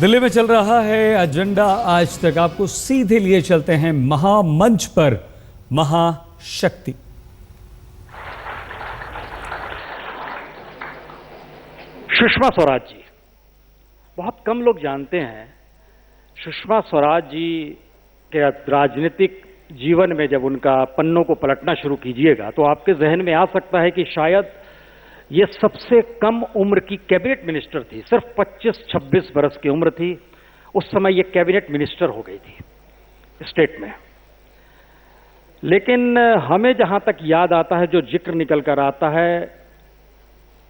दिल्ली में चल रहा है एजेंडा आज तक। आपको सीधे लिए चलते हैं महामंच पर। महाशक्ति सुषमा स्वराज जी, बहुत कम लोग जानते हैं सुषमा स्वराज जी के राजनीतिक जीवन में जब उनका पन्नों को पलटना शुरू कीजिएगा तो आपके जहन में आ सकता है कि शायद ये सबसे कम उम्र की कैबिनेट मिनिस्टर थी। सिर्फ 25-26 बरस की उम्र थी उस समय ये कैबिनेट मिनिस्टर हो गई थी स्टेट में। लेकिन हमें जहां तक याद आता है, जो जिक्र निकल कर आता है,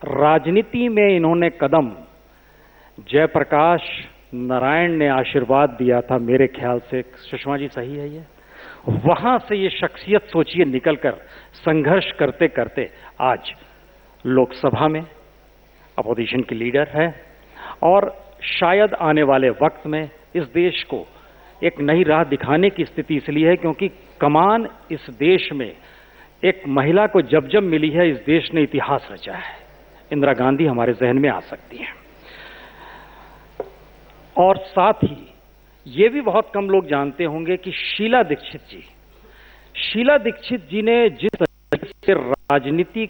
राजनीति में इन्होंने कदम जयप्रकाश नारायण ने आशीर्वाद दिया था मेरे ख्याल से। सुषमा जी सही है ये? वहां से ये शख्सियत सोचिए निकलकर संघर्ष करते करते आज लोकसभा में अपोजिशन की लीडर है और शायद आने वाले वक्त में इस देश को एक नई राह दिखाने की स्थिति इसलिए है क्योंकि कमान इस देश में एक महिला को जब जब मिली है इस देश ने इतिहास रचा है। इंदिरा गांधी हमारे जहन में आ सकती हैं। और साथ ही ये भी बहुत कम लोग जानते होंगे कि शीला दीक्षित जी ने जिस तरीके से राजनीति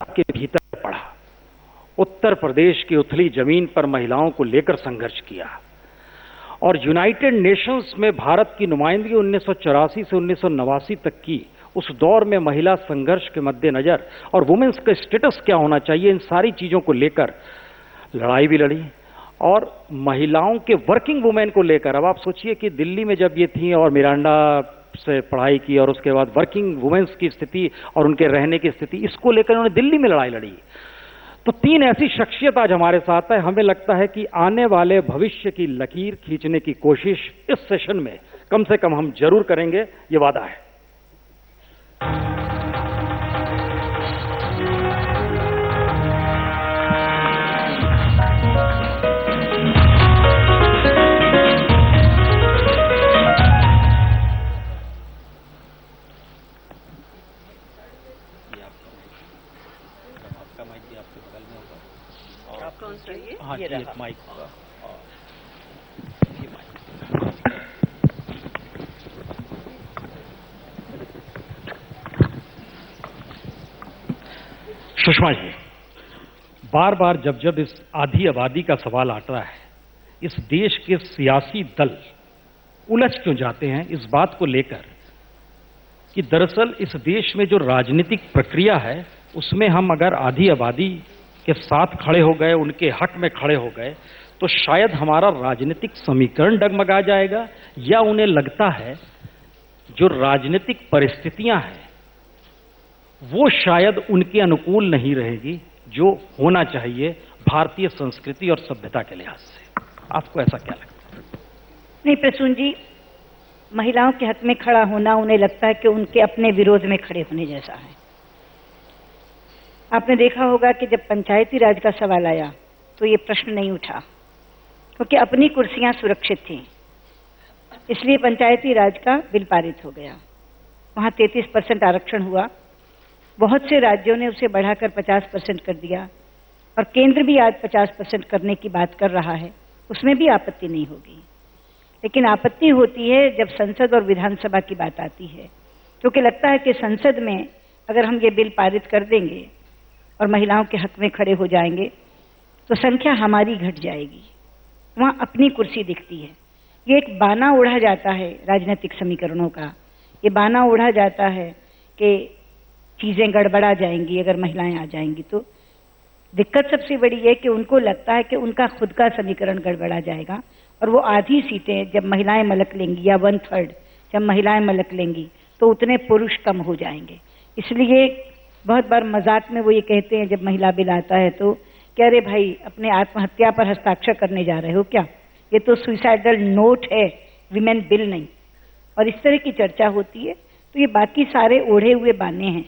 के भीतर पड़ा, उत्तर प्रदेश की उथली जमीन पर महिलाओं को लेकर संघर्ष किया और यूनाइटेड नेशंस में भारत की नुमाइंदगी 1984 से 1989 तक की, उस दौर में महिला संघर्ष के मद्देनजर और वुमेन्स का स्टेटस क्या होना चाहिए, इन सारी चीजों को लेकर लड़ाई भी लड़ी। और महिलाओं के वर्किंग वुमेन को लेकर, अब आप सोचिए कि दिल्ली में जब ये थी और मिरांडा से पढ़ाई की और उसके बाद वर्किंग वुमेन्स की स्थिति और उनके रहने की स्थिति, इसको लेकर उन्होंने दिल्ली में लड़ाई लड़ी। तो तीन ऐसी शख्सियत आज हमारे साथ है। हमें लगता है कि आने वाले भविष्य की लकीर खींचने की कोशिश इस सेशन में कम से कम हम जरूर करेंगे, ये वादा है। हाँ जी, माइक सुषमा जी, बार बार जब इस आधी आबादी का सवाल आता है, इस देश के सियासी दल उलझ क्यों जाते हैं इस बात को लेकर कि दरअसल इस देश में जो राजनीतिक प्रक्रिया है उसमें हम अगर आधी आबादी के साथ खड़े हो गए, उनके हक में खड़े हो गए, तो शायद हमारा राजनीतिक समीकरण डगमगा जाएगा, या उन्हें लगता है जो राजनीतिक परिस्थितियां हैं वो शायद उनके अनुकूल नहीं रहेगी जो होना चाहिए भारतीय संस्कृति और सभ्यता के लिहाज से। आपको ऐसा क्या लगता है? नहीं प्रसून जी, महिलाओं के हक में खड़ा होना उन्हें लगता है कि उनके अपने विरोध में खड़े होने जैसा है। आपने देखा होगा कि जब पंचायती राज का सवाल आया तो ये प्रश्न नहीं उठा क्योंकि अपनी कुर्सियां सुरक्षित थीं, इसलिए पंचायती राज का बिल पारित हो गया। वहां 33% आरक्षण हुआ, बहुत से राज्यों ने उसे बढ़ाकर 50% कर दिया और केंद्र भी आज 50% करने की बात कर रहा है, उसमें भी आपत्ति नहीं होगी। लेकिन आपत्ति होती है जब संसद और विधानसभा की बात आती है, क्योंकि लगता है कि संसद में अगर हम ये बिल पारित कर देंगे और महिलाओं के हक में खड़े हो जाएंगे तो संख्या हमारी घट जाएगी, वहां अपनी कुर्सी दिखती है। ये एक बाना ओढ़ा जाता है राजनीतिक समीकरणों का, ये बाना ओढ़ा जाता है कि चीजें गड़बड़ा जाएंगी अगर महिलाएं आ जाएंगी। तो दिक्कत सबसे बड़ी है कि उनको लगता है कि उनका खुद का समीकरण गड़बड़ा जाएगा और वो आधी सीटें जब महिलाएं मलक लेंगी या 1/3 जब महिलाएं मलक लेंगी तो उतने पुरुष कम हो जाएंगे। इसलिए बहुत बार मजाक में वो ये कहते हैं जब महिला बिल आता है तो कि अरे भाई अपने आत्महत्या पर हस्ताक्षर करने जा रहे हो क्या, ये तो सुसाइडल नोट है, विमेन बिल नहीं। और इस तरह की चर्चा होती है। तो ये बाकी सारे ओढ़े हुए बाने हैं,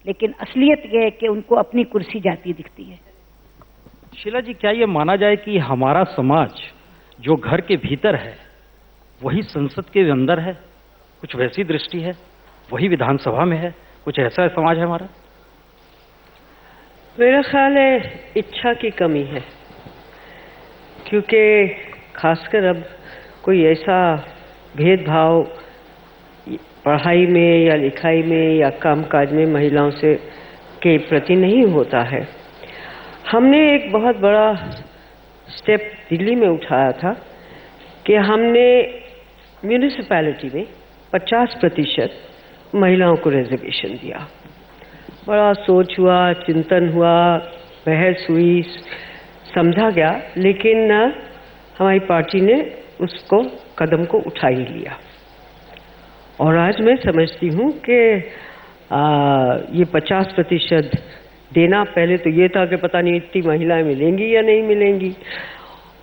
लेकिन असलियत यह है कि उनको अपनी कुर्सी जाती दिखती है। शीला जी, क्या ये माना जाए कि हमारा समाज जो घर के भीतर है वही संसद के अंदर है, कुछ वैसी दृष्टि है, वही विधानसभा में है, कुछ ऐसा समाज है हमारा? मेरा ख्याल है इच्छा की कमी है। क्योंकि खासकर अब कोई ऐसा भेदभाव पढ़ाई में या लिखाई में या कामकाज में महिलाओं से के प्रति नहीं होता है। हमने एक बहुत बड़ा स्टेप दिल्ली में उठाया था कि हमने म्यूनिसिपैलिटी में 50% महिलाओं को रिजर्वेशन दिया। बड़ा सोच हुआ, चिंतन हुआ, बहस हुई, समझा गया, लेकिन हमारी पार्टी ने उसको कदम को उठा ही लिया। और आज मैं समझती हूँ कि ये 50% देना, पहले तो ये था कि पता नहीं इतनी महिलाएं मिलेंगी या नहीं मिलेंगी,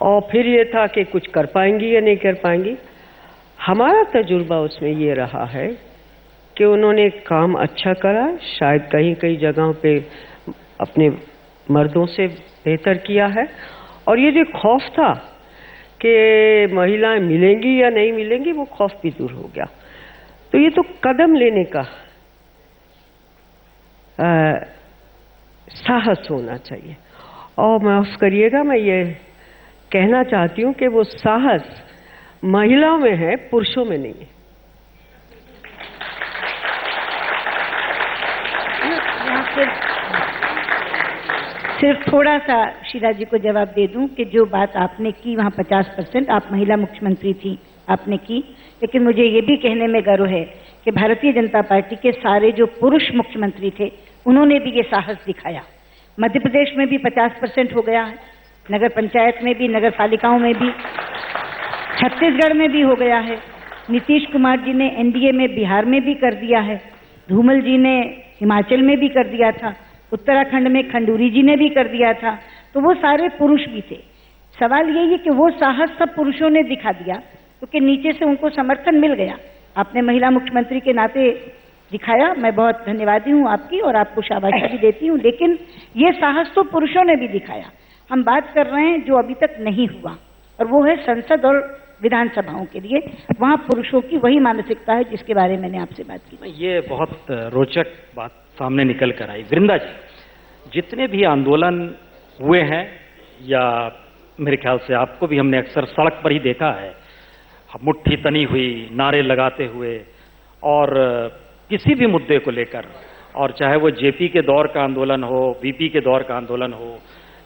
और फिर ये था कि कुछ कर पाएंगी या नहीं कर पाएंगी। हमारा तजुर्बा उसमें ये रहा है कि उन्होंने काम अच्छा करा, शायद कहीं कहीं जगहों पे अपने मर्दों से बेहतर किया है, और ये जो खौफ था कि महिलाएं मिलेंगी या नहीं मिलेंगी, वो खौफ भी दूर हो गया। तो ये तो कदम लेने का साहस होना चाहिए। और माफ़ करिएगा, मैं ये कहना चाहती हूँ कि वो साहस महिलाओं में है, पुरुषों में नहीं है। सिर्फ थोड़ा सा शीला जी को जवाब दे दूं कि जो बात आपने की वहाँ 50%, आप महिला मुख्यमंत्री थी, आपने की, लेकिन मुझे ये भी कहने में गर्व है कि भारतीय जनता पार्टी के सारे जो पुरुष मुख्यमंत्री थे उन्होंने भी ये साहस दिखाया। मध्य प्रदेश में भी 50% हो गया है, नगर पंचायत में भी, नगर पालिकाओं में भी, छत्तीसगढ़ में भी हो गया है। नीतीश कुमार जी ने एनडीए में बिहार में भी कर दिया है, धूमल जी ने हिमाचल में भी कर दिया था, उत्तराखंड में खंडूरी जी ने भी कर दिया था। तो वो सारे पुरुष भी थे। सवाल यही है कि वो साहस सब पुरुषों ने दिखा दिया, क्योंकि नीचे से उनको समर्थन मिल गया। आपने महिला मुख्यमंत्री के नाते दिखाया, मैं बहुत धन्यवादी हूँ आपकी और आपको शाबाशी भी देती हूँ, लेकिन ये साहस तो पुरुषों ने भी दिखाया। हम बात कर रहे हैं जो अभी तक नहीं हुआ, और वो है संसद और विधानसभाओं के लिए। वहाँ पुरुषों की वही मानसिकता है जिसके बारे में मैंने आपसे बात की। ये बहुत रोचक बात सामने निकल कर आई। वृंदा जी, जितने भी आंदोलन हुए हैं, या मेरे ख्याल से आपको भी हमने अक्सर सड़क पर ही देखा है, मुट्ठी तनी हुई, नारे लगाते हुए, और किसी भी मुद्दे को लेकर, और चाहे वो जेपी के दौर का आंदोलन हो, वीपी के दौर का आंदोलन हो,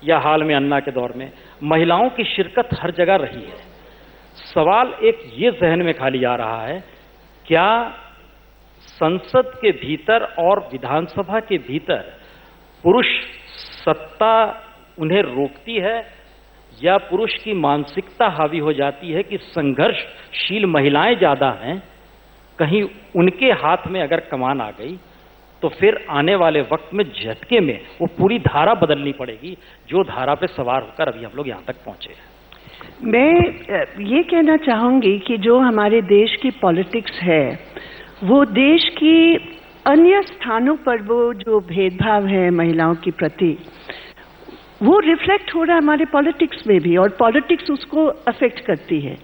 या हाल में अन्ना के दौर में, महिलाओं की शिरकत हर जगह रही है। सवाल एक ये जहन में खाली आ रहा है, क्या संसद के भीतर और विधानसभा के भीतर पुरुष सत्ता उन्हें रोकती है, या पुरुष की मानसिकता हावी हो जाती है कि संघर्षशील महिलाएं ज्यादा हैं, कहीं उनके हाथ में अगर कमान आ गई तो फिर आने वाले वक्त में झटके में वो पूरी धारा बदलनी पड़ेगी, जो धारा पे सवार होकर अभी हम लोग यहाँ तक पहुंचे हैं। मैं ये कहना चाहूँगी कि जो हमारे देश की पॉलिटिक्स है, वो देश की अन्य स्थानों पर वो जो भेदभाव है महिलाओं के प्रति, वो रिफ्लेक्ट हो रहा है हमारे पॉलिटिक्स में भी, और पॉलिटिक्स उसको अफेक्ट करती है।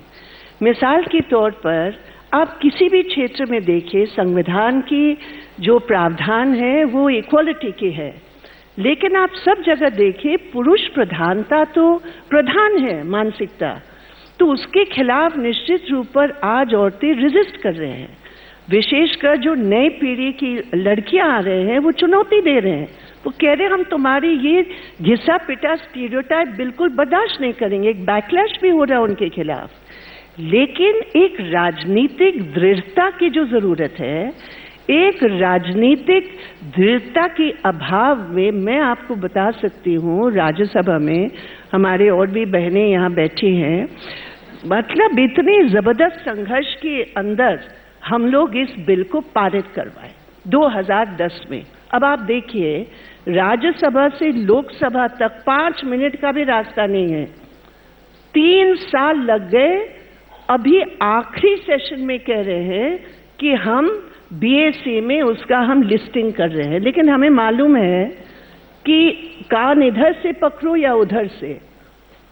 मिसाल के तौर पर आप किसी भी क्षेत्र में देखिए, संविधान की जो प्रावधान है वो इक्वालिटी की है, लेकिन आप सब जगह देखिए पुरुष प्रधानता तो प्रधान है मानसिकता, तो उसके खिलाफ निश्चित रूप पर आज औरतें रेजिस्ट कर रहे हैं। विशेषकर जो नई पीढ़ी की लड़कियां आ रहे हैं वो चुनौती दे रहे हैं, वो कह रहे हैं हम तुम्हारी ये घिसा पिटा स्टीरियोटाइप बिल्कुल बर्दाश्त नहीं करेंगे। एक बैकलैश भी हो रहा है उनके खिलाफ, लेकिन एक राजनीतिक दृढ़ता की जो जरूरत है, एक राजनीतिक दृढ़ता के अभाव में मैं आपको बता सकती हूँ, राज्यसभा में हमारे और भी बहनें यहाँ बैठी हैं, मतलब इतनी जबरदस्त संघर्ष के अंदर हम लोग इस बिल को पारित करवाए 2010 में। अब आप देखिए, राज्यसभा से लोकसभा तक 5 मिनट का भी रास्ता नहीं है, 3 साल लग गए। अभी आखिरी सेशन में कह रहे हैं कि हम बीएससी में उसका हम लिस्टिंग कर रहे हैं, लेकिन हमें मालूम है कि कान इधर से पकड़ो या उधर से,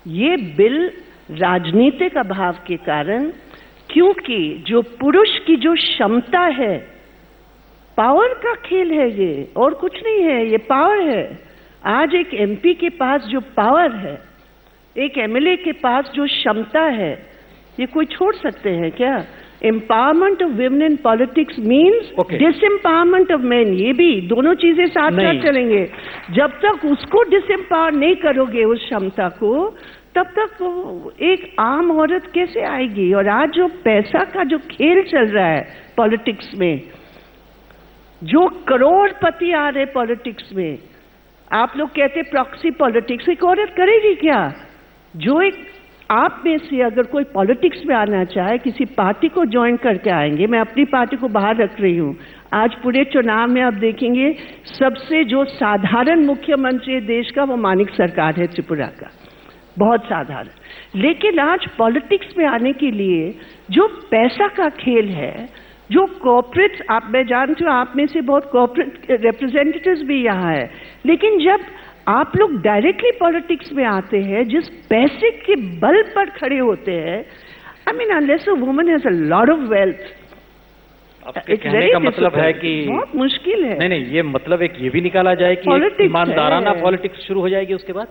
ये बिल राजनीतिक अभाव के कारण, क्योंकि जो पुरुष की जो क्षमता है, पावर का खेल है ये, और कुछ नहीं है, ये पावर है। आज एक एमपी के पास जो पावर है, एक एमएलए के पास जो क्षमता है, ये कोई छोड़ सकते हैं क्या? Empowerment of women in politics means disempowerment of men. ये भी दोनों चीजें साथ साथ चलेंगे। जब तक उसको डिसएम्पावर नहीं करोगे उस क्षमता को, तब तक एक आम औरत कैसे आएगी? और आज जो पैसा का जो खेल चल रहा है पॉलिटिक्स में, जो करोड़पति आ रहे पॉलिटिक्स में, आप लोग कहते प्रॉक्सी पॉलिटिक्स, एक औरत करेगी क्या? जो एक आप में से अगर कोई पॉलिटिक्स में आना चाहे, किसी पार्टी को ज्वाइन करके आएंगे, मैं अपनी पार्टी को बाहर रख रही हूं, आज पूरे चुनाव में आप देखेंगे सबसे जो साधारण मुख्यमंत्री देश का वो मानिक सरकार है त्रिपुरा का, बहुत साधारण। लेकिन आज पॉलिटिक्स में आने के लिए जो पैसा का खेल है, जो कॉर्पोरेट, आप मैं जानती हूँ आप में से बहुत कॉर्पोरेट रिप्रेजेंटेटिव्स भी यहाँ है, लेकिन जब आप लोग डायरेक्टली पॉलिटिक्स में आते हैं, जिस पैसे के बल पर खड़े होते हैं, I mean unless a woman has a lot of wealth, आपके कहने का मतलब है कि बहुत मुश्किल है। नहीं, ये मतलब एक ये भी निकाला जाए कि एक ईमानदाराना पॉलिटिक्स शुरू हो जाएगी उसके बाद?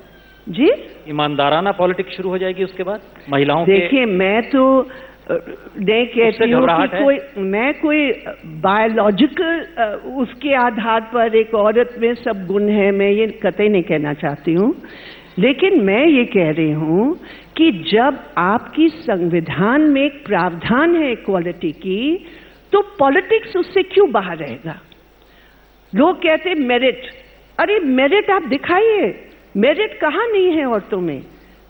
जी, ईमानदाराना पॉलिटिक्स शुरू हो जाएगी उसके बाद महिलाओं के। देखिए, मैं तो नहीं कहती हूँ कि मैं कोई बायोलॉजिकल उसके आधार पर एक औरत में सब गुण है, मैं ये कतई नहीं कहना चाहती हूँ। लेकिन मैं ये कह रही हूँ कि जब आपकी संविधान में एक प्रावधान है इक्वालिटी की, तो पॉलिटिक्स उससे क्यों बाहर रहेगा? लोग कहते मेरिट, अरे मेरिट आप दिखाइए, मेरिट कहाँ नहीं है औरतों में।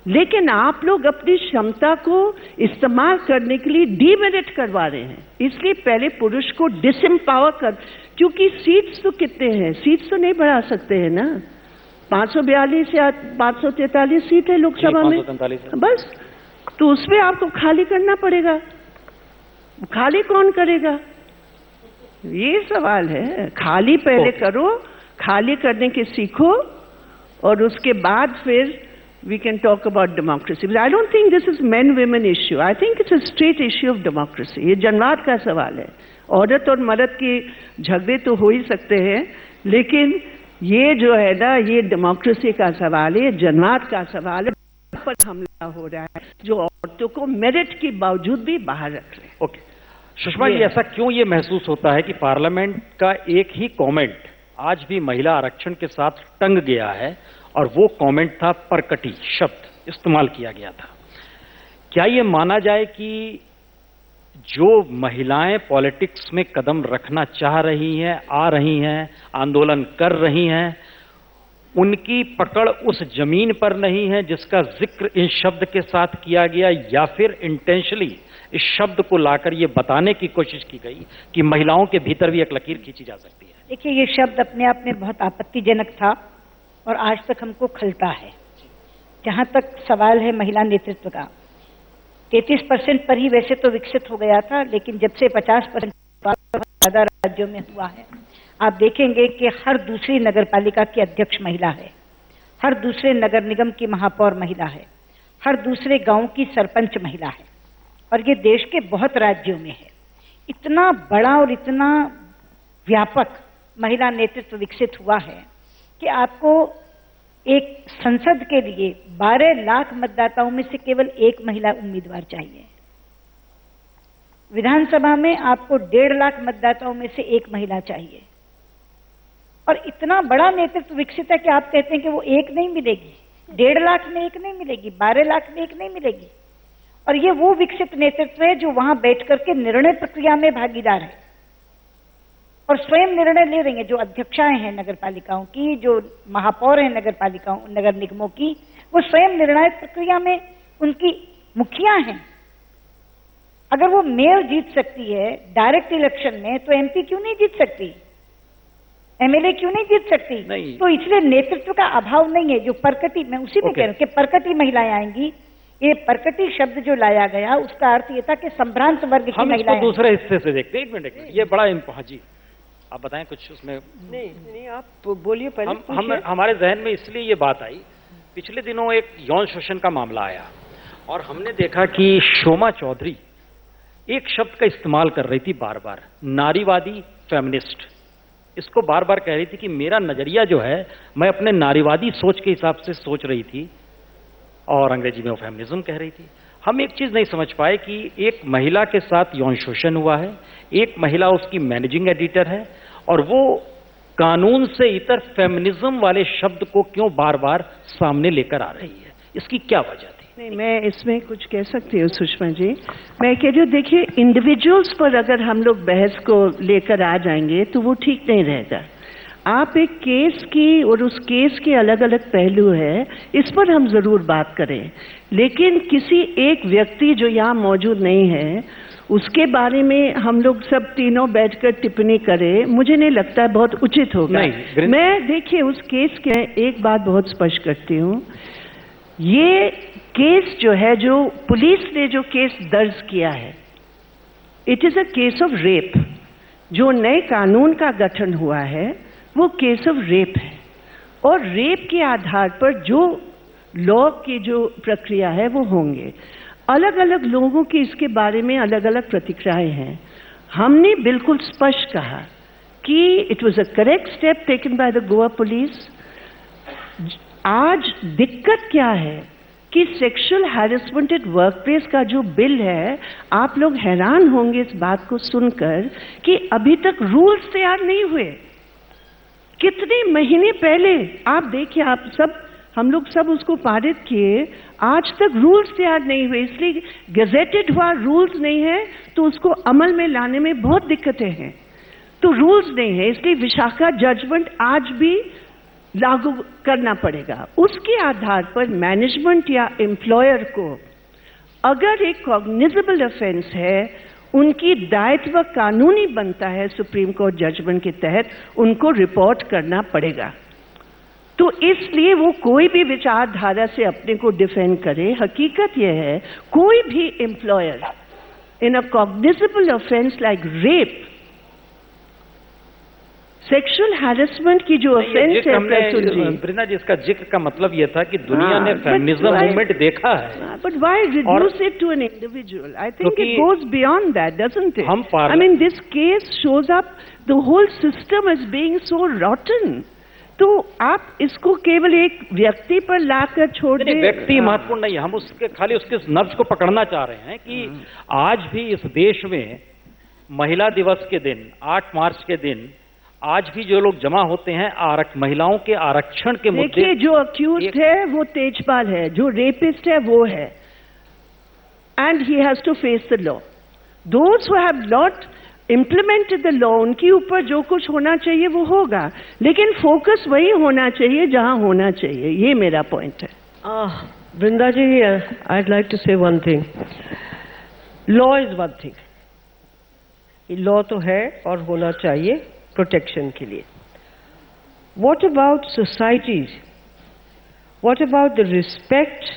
लेकिन आप लोग अपनी क्षमता को इस्तेमाल करने के लिए डीमेरिट करवा रहे हैं। इसलिए पहले पुरुष को डिसएम्पावर कर, क्योंकि सीट्स तो कितने हैं, सीट्स तो नहीं बढ़ा सकते हैं ना, 542 या 543 सीट है लोकसभा में बस, तो उसमें आपको खाली करना पड़ेगा। खाली कौन करेगा, ये सवाल है। खाली पहले करो, खाली करने के सीखो, और उसके बाद फिर we can talk about democracy. But I don't think this is men-women issue. I think it's a straight issue of democracy. ये जनवाद का सवाल है। औरत और मर्द के झगड़े तो हो ही सकते हैं, लेकिन ये जो है ना, ये डेमोक्रेसी का सवाल है, जनवाद का सवाल है। पर हमला हो रहा है जो औरतों को मेरिट के बावजूद भी बाहर रख रहे हैं। ओके सुषमा जी, ऐसा क्यों ये महसूस होता है कि पार्लियामेंट का एक ही कमेंट आज भी महिला आरक्षण के साथ टंग गया है, और वो कमेंट था परकटी शब्द इस्तेमाल किया गया था? क्या ये माना जाए कि जो महिलाएं पॉलिटिक्स में कदम रखना चाह रही हैं, आ रही हैं, आंदोलन कर रही हैं, उनकी पकड़ उस जमीन पर नहीं है जिसका जिक्र इस शब्द के साथ किया गया, या फिर इंटेंशनली इस शब्द को लाकर ये बताने की कोशिश की गई कि महिलाओं के भीतर भी एक लकीर खींची जा सकती है? देखिए, ये शब्द अपने आप में बहुत आपत्तिजनक था और आज तक हमको खलता है। जहां तक सवाल है महिला नेतृत्व का, 33% पर ही वैसे तो विकसित हो गया था, लेकिन जब से 50% ज्यादा राज्यों में हुआ है, आप देखेंगे कि हर दूसरी नगर पालिका की अध्यक्ष महिला है, हर दूसरे नगर निगम की महापौर महिला है, हर दूसरे गांव की सरपंच महिला है, और ये देश के बहुत राज्यों में है। इतना बड़ा और इतना व्यापक महिला नेतृत्व विकसित हुआ है कि आपको एक संसद के लिए 12 लाख मतदाताओं में से केवल एक महिला उम्मीदवार चाहिए। विधानसभा में आपको 1.5 लाख मतदाताओं में से एक महिला चाहिए, और इतना बड़ा नेतृत्व विकसित है कि आप कहते हैं कि वो एक नहीं मिलेगी, 1.5 लाख में एक नहीं मिलेगी, 12 लाख में एक नहीं मिलेगी। और ये वो विकसित नेतृत्व है जो वहां बैठ करके निर्णय प्रक्रिया में भागीदार है और स्वयं निर्णय ले रही हैं। जो अध्यक्षाएं हैं नगर पालिकाओं की, जो महापौर हैं नगर पालिकाओं नगर निगमों की, वो स्वयं निर्णायक प्रक्रिया में उनकी मुखिया हैं। अगर वो मेयर जीत सकती है डायरेक्ट इलेक्शन में, तो एमपी क्यों नहीं जीत सकती, एमएलए क्यों नहीं जीत सकती? नहीं। तो इसलिए नेतृत्व का अभाव नहीं है। जो परकटी, मैं उसी में कह रहा हूं कि परकटी महिलाएं आएंगी, ये परकटी शब्द जो लाया गया उसका अर्थ ये था कि संभ्रांत वर्ग की महिलाएं। हम दूसरे हिस्से से देखते हैं। एक मिनट, ये बड़ा जी आप बताएं कुछ उसमें। नहीं आप बोलिए पहले। हमारे जहन में इसलिए ये बात आई, पिछले दिनों एक यौन शोषण का मामला आया और हमने देखा कि शोमा चौधरी एक शब्द का इस्तेमाल कर रही थी बार बार, नारीवादी फेमिनिस्ट। इसको बार बार कह रही थी कि मेरा नजरिया जो है, मैं अपने नारीवादी सोच के हिसाब से सोच रही थी, और अंग्रेजी में वो फेमिनिज्म कह रही थी। हम एक चीज नहीं समझ पाए कि एक महिला के साथ यौन शोषण हुआ है, एक महिला उसकी मैनेजिंग एडिटर है, और वो कानून से इतर फेमिनिज्म वाले शब्द को क्यों बार बार सामने लेकर आ रही है, इसकी क्या वजह थी? नहीं, मैं इसमें कुछ कह सकती हूँ सुषमा जी। मैं कह रही हूँ, देखिए, इंडिविजुअल्स पर अगर हम लोग बहस को लेकर आ जाएंगे तो वो ठीक नहीं रहेगा। आप एक केस की और उस केस के अलग अलग पहलू है, इस पर हम जरूर बात करें, लेकिन किसी एक व्यक्ति जो यहाँ मौजूद नहीं है उसके बारे में हम लोग सब तीनों बैठकर टिप्पणी करें, मुझे नहीं लगता है बहुत उचित होगा। मैं देखिए उस केस के एक बात बहुत स्पष्ट करती हूँ, ये केस जो है, जो पुलिस ने जो केस दर्ज किया है, it is a case of rape. जो नए कानून का गठन हुआ है वो केस ऑफ रेप है, और रेप के आधार पर जो लॉ की जो प्रक्रिया है वो होंगे। अलग अलग लोगों की इसके बारे में अलग अलग प्रतिक्रियाएं हैं। हमने बिल्कुल स्पष्ट कहा कि it was a correct step taken by the Goa police. आज दिक्कत क्या है कि sexual harassment at work place का जो बिल है, आप लोग हैरान होंगे इस बात को सुनकर कि अभी तक रूल्स तैयार नहीं हुए। कितने महीने पहले आप देखिए, आप सब, हम लोग सब उसको पारित किए, आज तक रूल्स तैयार नहीं हुए, इसलिए गजेटेड हुआ, रूल्स नहीं है तो उसको अमल में लाने में बहुत दिक्कतें हैं। तो रूल्स नहीं है, इसलिए विशाखा जजमेंट आज भी लागू करना पड़ेगा। उसके आधार पर मैनेजमेंट या एम्प्लॉयर को अगर एक कॉग्निजेबल ऑफेंस है, उनकी दायित्व कानूनी बनता है सुप्रीम कोर्ट जजमेंट के तहत उनको रिपोर्ट करना पड़ेगा। तो इसलिए वो कोई भी विचारधारा से अपने को डिफेंड करे, हकीकत यह है कोई भी employer in a cognizable offence like rape, sexual harassment की जो ऑफेंस है, वृंदा जी, इसका जिक्र का मतलब यह था कि दुनिया ने फेमिनिज्म मूवमेंट देखा है, but why reduce it to an individual? I think it goes beyond that, doesn't it? I mean this case shows up the whole system as being so rotten. तो आप इसको केवल एक व्यक्ति पर लाकर छोड़ दें। व्यक्ति महत्वपूर्ण नहीं है, हम उसके खाली उसके नब्ज को पकड़ना चाह रहे हैं कि आज भी इस देश में महिला दिवस के दिन, 8 मार्च के दिन, आज भी जो लोग जमा होते हैं महिलाओं के आरक्षण के मुद्दे। देखिए, जो अक्यूज्ड है वो तेजपाल है, जो रेपिस्ट है वो है, and he has to face the law. Those who have not implemented the law, उनके ऊपर जो कुछ होना चाहिए वो होगा, लेकिन फोकस वही होना चाहिए जहां होना चाहिए। ये मेरा पॉइंट है। वृंदा जी, आई वुड लाइक टू से one thing. Law is one thing, law तो है और होना चाहिए प्रोटेक्शन के लिए। What about societies? What about the respect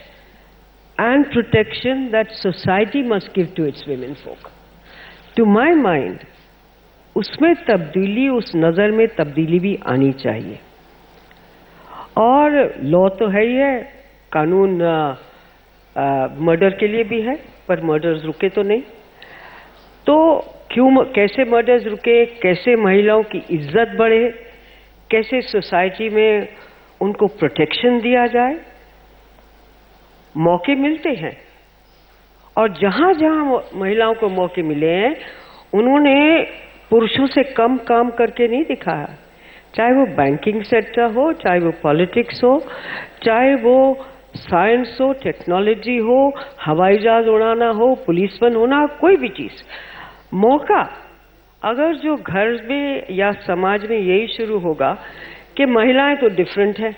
and protection that society must give to its women folk? To my mind, उसमें तब्दीली, उस नज़र में तब्दीली भी आनी चाहिए। और लॉ तो है ही है, कानून मर्डर के लिए भी है, पर मर्डर्स रुके तो नहीं। तो क्यों, कैसे मर्डर्स रुके, कैसे महिलाओं की इज्जत बढ़े, कैसे सोसाइटी में उनको प्रोटेक्शन दिया जाए। मौके मिलते हैं, और जहां जहां महिलाओं को मौके मिले हैं, उन्होंने पुरुषों से कम काम करके नहीं दिखाया। चाहे वो बैंकिंग सेक्टर हो, चाहे वो पॉलिटिक्स हो, चाहे वो साइंस हो, टेक्नोलॉजी हो, हवाई जहाज उड़ाना हो, पुलिसमैन होना, कोई भी चीज। मौका अगर जो घर में या समाज में यही शुरू होगा कि महिलाएं तो डिफरेंट है,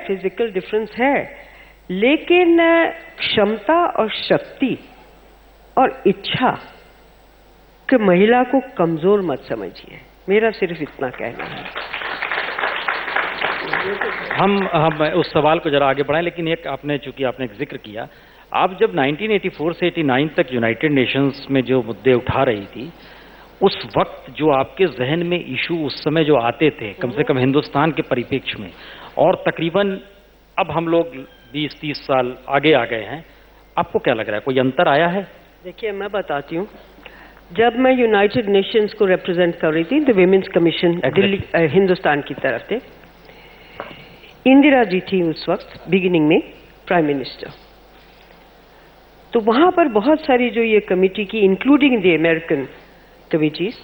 फिजिकल डिफरेंस है, लेकिन क्षमता और शक्ति और इच्छा कि महिला को कमजोर मत समझिए। मेरा सिर्फ इतना कहना है। हम उस सवाल को जरा आगे बढ़ाएं, लेकिन एक चूंकि आपने एक जिक्र किया, आप जब 1984 से 89 तक यूनाइटेड नेशंस में जो मुद्दे उठा रही थी, उस वक्त जो आपके जहन में इशू उस समय जो आते थे, कम से कम हिंदुस्तान के परिप्रेक्ष्य में, और तकरीबन अब हम लोग 20-30 साल आगे आ गए हैं, आपको क्या लग रहा है, कोई अंतर आया है? देखिए, मैं बताती हूँ, जब मैं यूनाइटेड नेशंस को रिप्रेजेंट कर रही थी, the women's commission Delhi Hindustan की तरफ से, इंदिरा जी थी उस वक्त बिगिनिंग में प्राइम मिनिस्टर। तो वहाँ पर बहुत सारी जो ये कमेटी की, इंक्लूडिंग द अमेरिकन कमिटीज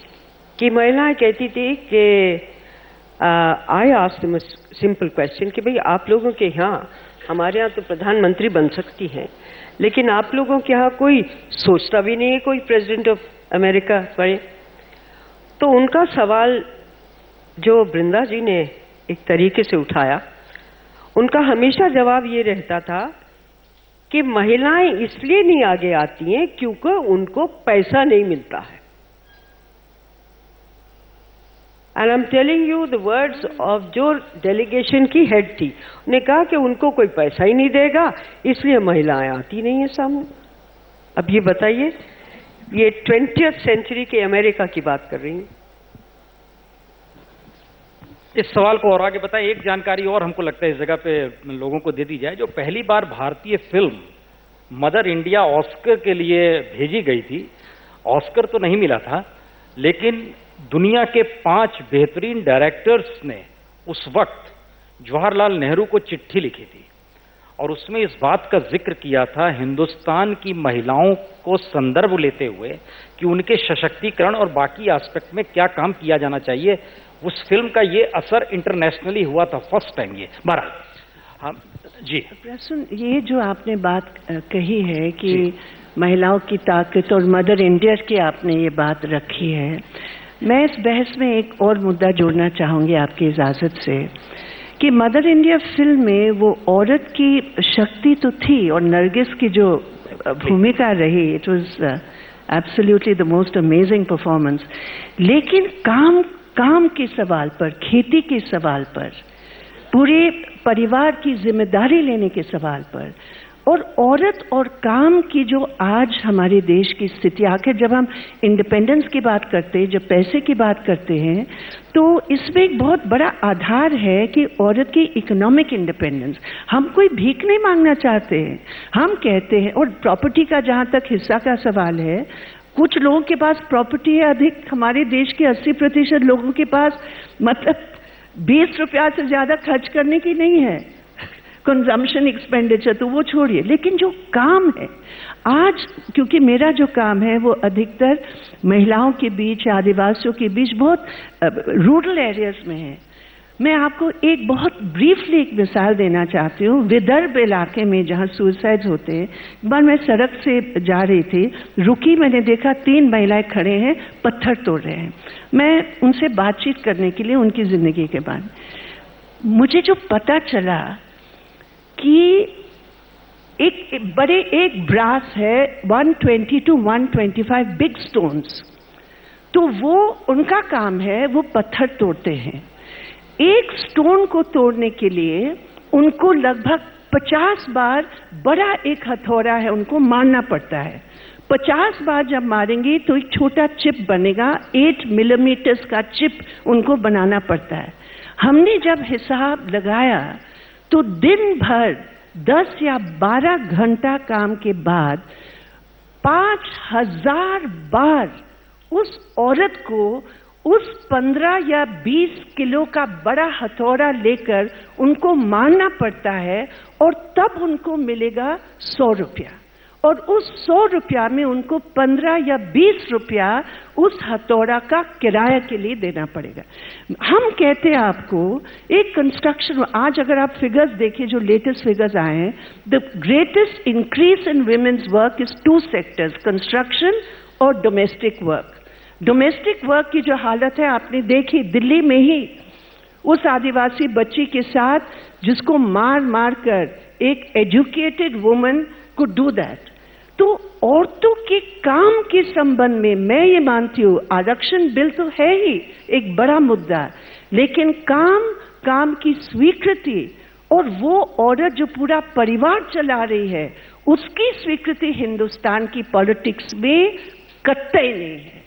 की महिलाएं कहती थी कि I asked them a simple question कि भाई आप लोगों के यहाँ, हमारे यहाँ तो प्रधानमंत्री बन सकती हैं, लेकिन आप लोगों के यहाँ कोई सोचता भी नहीं है कोई प्रेसिडेंट ऑफ अमेरिका बने। तो उनका सवाल जो वृंदा जी ने एक तरीके से उठाया, उनका हमेशा जवाब ये रहता था कि महिलाएं इसलिए नहीं आगे आती हैं क्योंकि उनको पैसा नहीं मिलता है। And I am telling you the words of जो डेलीगेशन की हेड थी, उन्होंने कहा कि उनको कोई पैसा ही नहीं देगा इसलिए महिलाएं आती नहीं है सामने। अब ये बताइए, ये 20th सेंचुरी के अमेरिका की बात कर रही हूं। इस सवाल को और आगे बताएं। एक जानकारी और हमको लगता है इस जगह पे लोगों को दे दी जाए। जो पहली बार भारतीय फिल्म मदर इंडिया ऑस्कर के लिए भेजी गई थी, ऑस्कर तो नहीं मिला था, लेकिन दुनिया के 5 बेहतरीन डायरेक्टर्स ने उस वक्त जवाहरलाल नेहरू को चिट्ठी लिखी थी और उसमें इस बात का जिक्र किया था, हिंदुस्तान की महिलाओं को संदर्भ लेते हुए, कि उनके सशक्तिकरण और बाकी एस्पेक्ट में क्या काम किया जाना चाहिए। उस फिल्म का ये असर इंटरनेशनली हुआ था फर्स्ट टाइम। ये बहरहाल हम जी प्रसून, ये जो आपने बात कही है कि महिलाओं की ताकत और मदर इंडिया की आपने ये बात रखी है, मैं इस बहस में एक और मुद्दा जोड़ना चाहूंगी आपकी इजाजत से, कि मदर इंडिया फिल्म में वो औरत की शक्ति तो थी और नरगिस की जो भूमिका रही, it was absolutely the most amazing performance. लेकिन काम के सवाल पर, खेती के सवाल पर, पूरे परिवार की जिम्मेदारी लेने के सवाल पर, और औरत और काम की जो आज हमारे देश की स्थिति, आखिर जब हम इंडिपेंडेंस की बात करते हैं, जब पैसे की बात करते हैं, तो इसमें एक बहुत बड़ा आधार है कि औरत की इकोनॉमिक इंडिपेंडेंस। हम कोई भीख नहीं मांगना चाहते हैं, हम कहते हैं, और प्रॉपर्टी का जहाँ तक हिस्सा का सवाल है, कुछ लोगों के पास प्रॉपर्टी है अधिक, हमारे देश के 80% लोगों के पास मतलब 20 रुपया से ज्यादा खर्च करने की नहीं है कंजम्पशन एक्सपेंडिचर, तो वो छोड़िए। लेकिन जो काम है आज, क्योंकि मेरा जो काम है वो अधिकतर महिलाओं के बीच, आदिवासियों के बीच, बहुत रूरल एरियाज में है, मैं आपको एक बहुत ब्रीफली एक मिसाल देना चाहती हूँ। विदर्भ इलाके में जहाँ सुसाइड्स होते हैं, एक बार मैं सड़क से जा रही थी, रुकी, मैंने देखा 3 महिलाएं खड़े हैं, पत्थर तोड़ रहे हैं। मैं उनसे बातचीत करने के लिए उनकी जिंदगी के बारे में, मुझे जो पता चला कि एक ब्रास है 120 to 125 बिग स्टोन्स, तो वो उनका काम है, वो पत्थर तोड़ते हैं। एक स्टोन को तोड़ने के लिए उनको लगभग 50 बार बड़ा एक हथौड़ा है उनको मारना पड़ता है। 50 बार जब मारेंगे तो एक छोटा चिप बनेगा, 8 मिलीमीटर्स का चिप उनको बनाना पड़ता है। हमने जब हिसाब लगाया तो दिन भर 10 या 12 घंटा काम के बाद 5000 बार उस औरत को उस 15 या 20 किलो का बड़ा हथौड़ा लेकर उनको मारना पड़ता है, और तब उनको मिलेगा 100 रुपया, और उस 100 रुपया में उनको 15 या 20 रुपया उस हथौड़ा का किराया के लिए देना पड़ेगा। हम कहते हैं आपको एक कंस्ट्रक्शन, आज अगर आप फिगर्स देखिए जो लेटेस्ट फिगर्स आए हैं, the greatest increase in women's work is 2 sectors, construction और डोमेस्टिक वर्क। डोमेस्टिक वर्क की जो हालत है आपने देखी, दिल्ली में ही उस आदिवासी बच्ची के साथ जिसको मार मार कर एक educated woman could do that. तो औरतों के काम के संबंध में मैं ये मानती हूँ आरक्षण बिल तो है ही एक बड़ा मुद्दा, लेकिन काम की स्वीकृति और वो औरत जो पूरा परिवार चला रही है उसकी स्वीकृति हिंदुस्तान की पॉलिटिक्स में कतई नहीं है,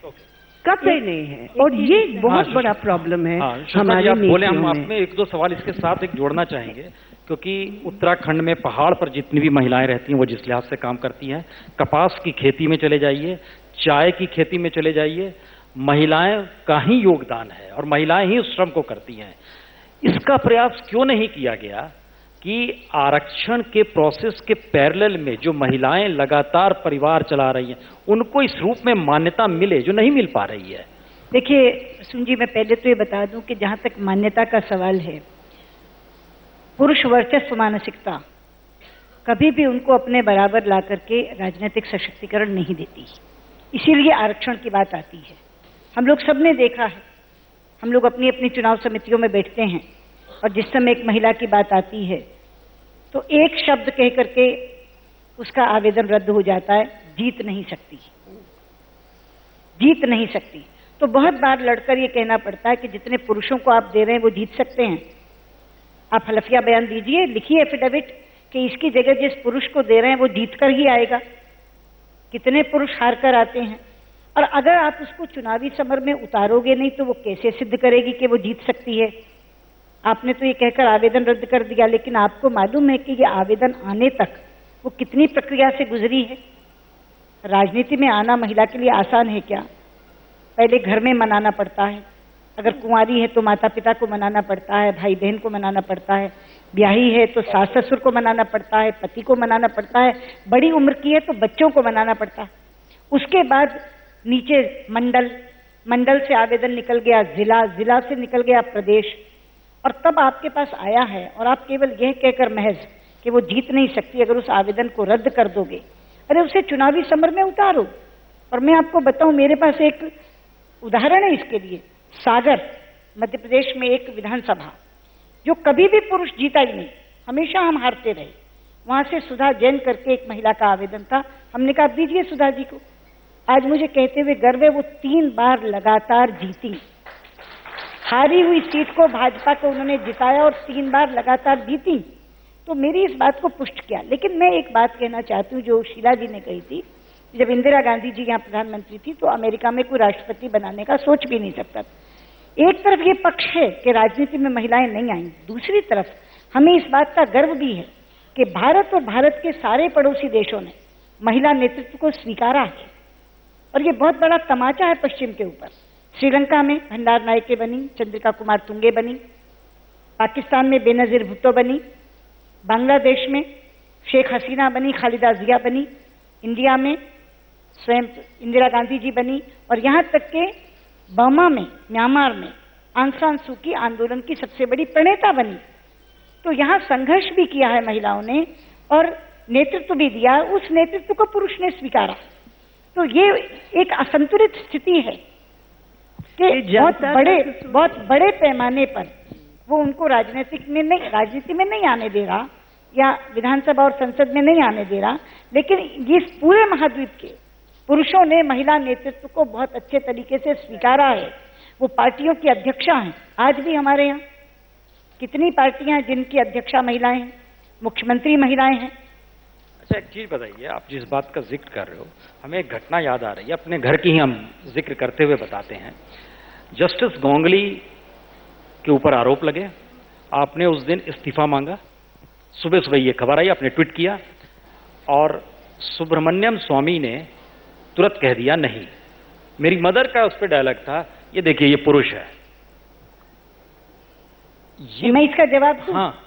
कतई नहीं है, और ये बहुत बड़ा प्रॉब्लम है हमारे बोले। हम आपने 1-2 सवाल इसके साथ एक जोड़ना चाहेंगे, क्योंकि उत्तराखंड में पहाड़ पर जितनी भी महिलाएं रहती हैं वो जिस लिहाज से काम करती हैं, कपास की खेती में चले जाइए, चाय की खेती में चले जाइए, महिलाएं का ही योगदान है और महिलाएं ही उस श्रम को करती हैं। इसका प्रयास क्यों नहीं किया गया कि आरक्षण के प्रोसेस के पैरेलल में जो महिलाएं लगातार परिवार चला रही हैं उनको इस रूप में मान्यता मिले जो नहीं मिल पा रही है? देखिए सुन जी, मैं पहले तो ये बता दूं कि जहां तक मान्यता का सवाल है, पुरुष वर्चस्व मानसिकता कभी भी उनको अपने बराबर ला करके राजनीतिक सशक्तिकरण नहीं देती, इसीलिए आरक्षण की बात आती है। हम लोग सबने देखा है, हम लोग अपनी अपनी चुनाव समितियों में बैठते हैं और जिस समय एक महिला की बात आती है तो एक शब्द कह करके उसका आवेदन रद्द हो जाता है, जीत नहीं सकती, जीत नहीं सकती। तो बहुत बार लड़कर ये कहना पड़ता है कि जितने पुरुषों को आप दे रहे हैं वो जीत सकते हैं। आप हलफिया बयान दीजिए, लिखिए एफिडेविट कि इसकी जगह जिस पुरुष को दे रहे हैं वो जीत कर ही आएगा। कितने पुरुष हार कर आते हैं, और अगर आप उसको चुनावी समर में उतारोगे नहीं तो वो कैसे सिद्ध करेगी कि वो जीत सकती है? आपने तो ये कहकर आवेदन रद्द कर दिया, लेकिन आपको मालूम है कि ये आवेदन आने तक वो कितनी प्रक्रिया से गुजरी है? राजनीति में आना महिला के लिए आसान है क्या? पहले घर में मनाना पड़ता है, अगर कुंवारी है तो माता पिता को मनाना पड़ता है, भाई बहन को मनाना पड़ता है, ब्याही है तो सास ससुर को मनाना पड़ता है, पति को मनाना पड़ता है, बड़ी उम्र की है तो बच्चों को मनाना पड़ता है। उसके बाद नीचे मंडल, मंडल से आवेदन निकल गया जिला, जिला से निकल गया प्रदेश, और तब आपके पास आया है और आप केवल यह कहकर महज कि वो जीत नहीं सकती, अगर उस आवेदन को रद्द कर दोगे, अरे उसे चुनावी समर में उतारो। और मैं आपको बताऊं, मेरे पास एक उदाहरण है इसके लिए। सागर मध्य प्रदेश में एक विधानसभा जो कभी भी पुरुष जीता ही नहीं, हमेशा हम हारते रहे, वहां से सुधा जैन करके एक महिला का आवेदन था। हमने कहा दीजिए सुधा जी को। आज मुझे कहते हुए गर्व है, वो 3 बार लगातार जीती। हारी हुई सीट को भाजपा को उन्होंने जिताया और 3 बार लगातार जीती। तो मेरी इस बात को पुष्ट किया। लेकिन मैं एक बात कहना चाहती हूँ जो शीला जी ने कही थी, जब इंदिरा गांधी जी यहाँ प्रधानमंत्री थी तो अमेरिका में कोई राष्ट्रपति बनाने का सोच भी नहीं सकता था। एक तरफ ये पक्ष है कि राजनीति में महिलाएं नहीं आई, दूसरी तरफ हमें इस बात का गर्व भी है कि भारत और भारत के सारे पड़ोसी देशों ने महिला नेतृत्व को स्वीकारा है। और ये बहुत बड़ा तमाचा है पश्चिम के ऊपर। श्रीलंका में भंडार नायके बनी, चंद्रिका कुमार तुंगे बनी, पाकिस्तान में बेनजीर भुट्टो बनी, बांग्लादेश में शेख हसीना बनी, खालिदा जिया बनी, इंडिया में स्वयं इंदिरा गांधी जी बनी, और यहाँ तक के बर्मा में, म्यांमार में आंग सान सू की आंदोलन की सबसे बड़ी प्रणेता बनी। तो यहाँ संघर्ष भी किया है महिलाओं ने और नेतृत्व भी दिया, उस नेतृत्व को पुरुष ने स्वीकारा। तो ये एक असंतुलित स्थिति है कि बहुत बड़े पैमाने पर वो उनको राजनीति में नहीं आने दे रहा, या विधानसभा और संसद में नहीं आने दे रहा, लेकिन इस पूरे महाद्वीप के पुरुषों ने महिला नेतृत्व को बहुत अच्छे तरीके से स्वीकारा है। वो पार्टियों की अध्यक्षा हैं। आज भी हमारे यहाँ कितनी पार्टियां हैं जिनकी अध्यक्षा महिलाएं हैं, मुख्यमंत्री महिलाएं हैं। अच्छा, एक चीज बताइए, आप जिस बात का जिक्र कर रहे हो, हमें एक घटना याद आ रही है, अपने घर की ही हम जिक्र करते हुए बताते हैं। जस्टिस गोंगली के ऊपर आरोप लगे, आपने उस दिन इस्तीफा मांगा, सुबह सुबह ये खबर आई, आपने ट्वीट किया, और सुब्रमण्यम स्वामी ने तुरंत कह दिया नहीं। मेरी मदर का उस पर डायलॉग था, ये देखिए ये पुरुष है। मैं इसका जवाब दूं? हाँ।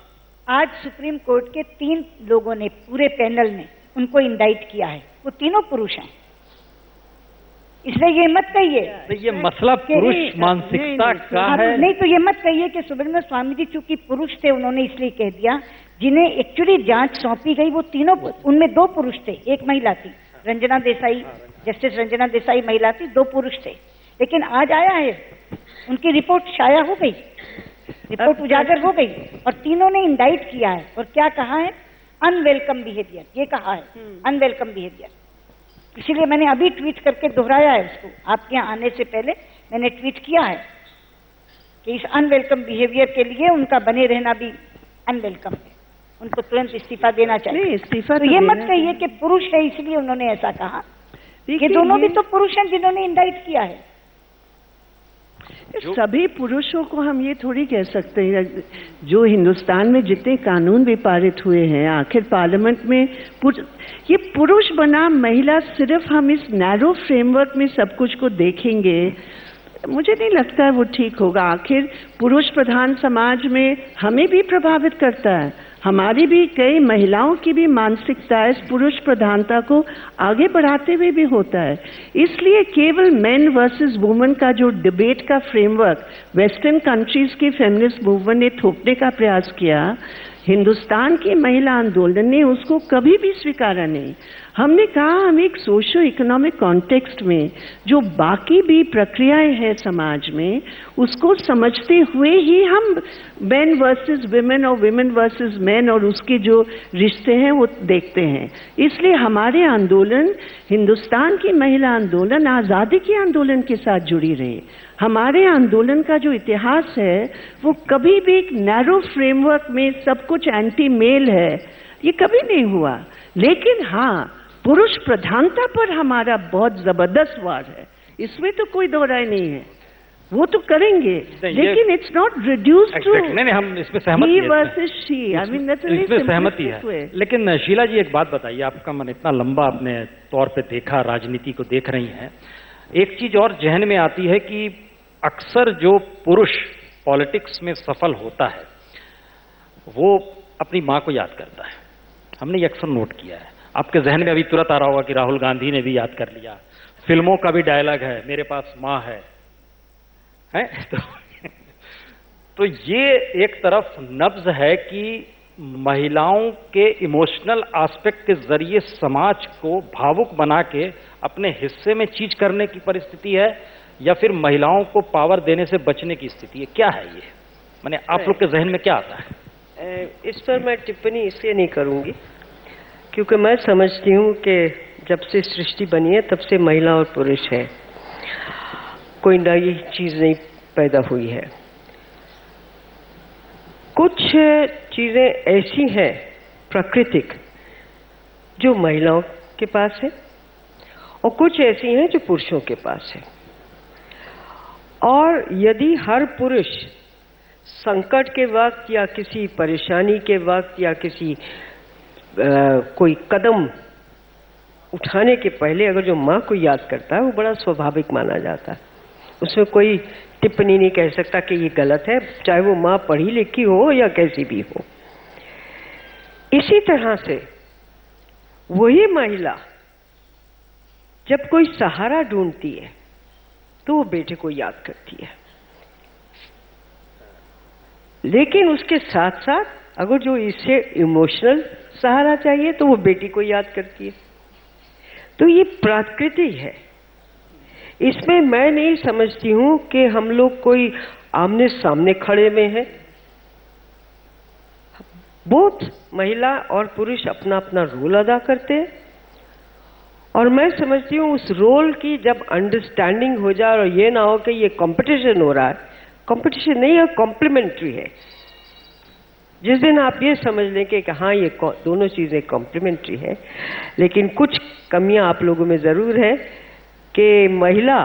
आज सुप्रीम कोर्ट के 3 लोगों ने, पूरे पैनल ने उनको इंडाइट किया है, वो तीनों पुरुष हैं। इसलिए ये मत कहिए तो ये मसला पुरुष मानसिकता का है। नहीं तो ये मत कहिए कि सुब्रमण्यम स्वामी जी चूंकि पुरुष थे उन्होंने इसलिए कह दिया। जिन्हें एक्चुअली जांच सौंपी गई वो तीनों, उनमें 2 पुरुष थे, 1 महिला थी, रंजना देसाई, जस्टिस रंजना देसाई महिला थी, 2 पुरुष थे। लेकिन आज आया है, उनकी रिपोर्ट शाया हो गई, रिपोर्ट उजागर हो गई, और तीनों ने इंडाइट किया है। और क्या कहा है? अनवेलकम बिहेवियर, ये कहा है, अनवेलकम बिहेवियर। इसीलिए मैंने अभी ट्वीट करके दोहराया है उसको, आपके यहाँ आने से पहले मैंने ट्वीट किया है कि इस अनवेलकम बिहेवियर के लिए उनका बने रहना भी अनवेलकम है, उनको तुरंत इस्तीफा देना चाहिए। इस्तीफा तो ये मत कहिए कि पुरुष है इसलिए उन्होंने ऐसा कहा। ये दोनों भी तो पुरुष हैं जिन्होंने इंडाइट किया है। सभी पुरुषों को हम ये थोड़ी कह सकते हैं। जो हिंदुस्तान में जितने कानून भी पारित हुए हैं, आखिर पार्लियामेंट में ये पुरुष बना महिला, सिर्फ हम इस नैरो फ्रेमवर्क में सब कुछ को देखेंगे मुझे नहीं लगता है वो ठीक होगा। आखिर पुरुष प्रधान समाज में हमें भी प्रभावित करता है, हमारी भी, कई महिलाओं की भी मानसिकता इस पुरुष प्रधानता को आगे बढ़ाते हुए भी होता है। इसलिए केवल मेन वर्सेस वुमेन का जो डिबेट का फ्रेमवर्क वेस्टर्न कंट्रीज के फेमिनिस्ट मूवमेंट ने थोपने का प्रयास किया, हिंदुस्तान की महिला आंदोलन ने उसको कभी भी स्वीकारा नहीं। हमने कहा हम एक सोशो इकोनॉमिक कॉन्टेक्स्ट में जो बाकी भी प्रक्रियाएं हैं समाज में उसको समझते हुए ही हम मेन वर्सेस विमेन और विमेन वर्सेस मेन और उसके जो रिश्ते हैं वो देखते हैं। इसलिए हमारे आंदोलन, हिंदुस्तान की महिला आंदोलन आज़ादी के आंदोलन के साथ जुड़ी रही। हमारे आंदोलन का जो इतिहास है वो कभी भी एक नैरो फ्रेमवर्क में सब कुछ एंटी मेल है, ये कभी नहीं हुआ। लेकिन हाँ, पुरुष प्रधानता पर हमारा बहुत जबरदस्त वार है, इसमें तो कोई दो राय नहीं है, वो तो करेंगे, लेकिन इट्स नॉट रिड्यूस्ड टू नहीं, हम इसमें सहमत ही हैं। Versus she. I mean that's इसमें सहमति है। लेकिन शीला जी एक बात बताइए, आपका मन इतना लंबा अपने तौर पे देखा, राजनीति को देख रही हैं, एक चीज और जहन में आती है कि अक्सर जो पुरुष पॉलिटिक्स में सफल होता है वो अपनी माँ को याद करता है। हमने ये अक्सर नोट किया है। आपके जहन में अभी तुरंत आ रहा होगा कि राहुल गांधी ने भी याद कर लिया, फिल्मों का भी डायलॉग है, मेरे पास माँ है? तो ये एक तरफ नब्ज है कि महिलाओं के इमोशनल एस्पेक्ट के जरिए समाज को भावुक बना के अपने हिस्से में चीज करने की परिस्थिति है, या फिर महिलाओं को पावर देने से बचने की स्थिति है? क्या है ये, माने आप लोग के जहन में क्या आता है? इस पर मैं टिप्पणी इसलिए नहीं करूंगी क्योंकि मैं समझती हूँ कि जब से सृष्टि बनी है तब से महिला और पुरुष है, कोई नई चीज नहीं पैदा हुई है। कुछ चीजें ऐसी हैं प्राकृतिक जो महिलाओं के पास है और कुछ ऐसी हैं जो पुरुषों के पास है। और यदि हर पुरुष संकट के वक्त या किसी परेशानी के वक्त या किसी कोई कदम उठाने के पहले अगर जो माँ को याद करता है वो बड़ा स्वाभाविक माना जाता है, उसमें कोई टिप्पणी नहीं कह सकता कि ये गलत है, चाहे वो माँ पढ़ी लिखी हो या कैसी भी हो। इसी तरह से वही महिला जब कोई सहारा ढूंढती है तो वो बेटे को याद करती है, लेकिन उसके साथ साथ अगर जो इससे इमोशनल सहारा चाहिए तो वो बेटी को याद करती है। तो ये प्रकृति है, इसमें मैं नहीं समझती हूं कि हम लोग कोई आमने सामने खड़े में हैं। बोथ महिला और पुरुष अपना अपना रोल अदा करते हैं और मैं समझती हूँ उस रोल की जब अंडरस्टैंडिंग हो जाए और ये ना हो कि ये कंपटीशन हो रहा है, कंपटीशन नहीं है, कॉम्प्लीमेंट्री है। जिस दिन आप ये समझ लें कि हाँ ये दोनों चीज़ें कॉम्प्लीमेंट्री है, लेकिन कुछ कमियां आप लोगों में ज़रूर है कि महिला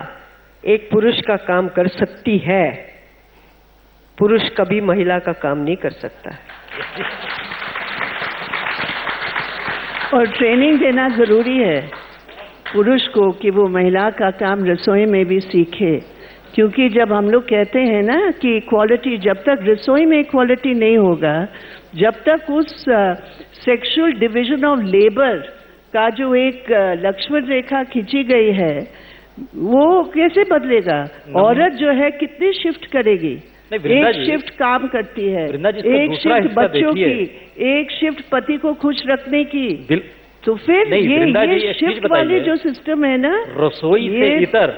एक पुरुष का काम कर सकती है, पुरुष कभी महिला का काम नहीं कर सकता है। और ट्रेनिंग देना ज़रूरी है पुरुष को कि वो महिला का काम रसोई में भी सीखे, क्योंकि जब हम लोग कहते हैं ना कि इक्वालिटी, जब तक रसोई में इक्वालिटी नहीं होगा, जब तक उस सेक्सुअल डिवीजन ऑफ लेबर का जो एक लक्ष्मण रेखा खींची गई है वो कैसे बदलेगा? औरत जो है कितनी शिफ्ट करेगी? एक शिफ्ट काम करती है, एक शिफ्ट बच्चों की, एक शिफ्ट पति को खुश रखने की। तो फिर ये शिफ्ट वाली जो सिस्टम है ना, रसोई से इतर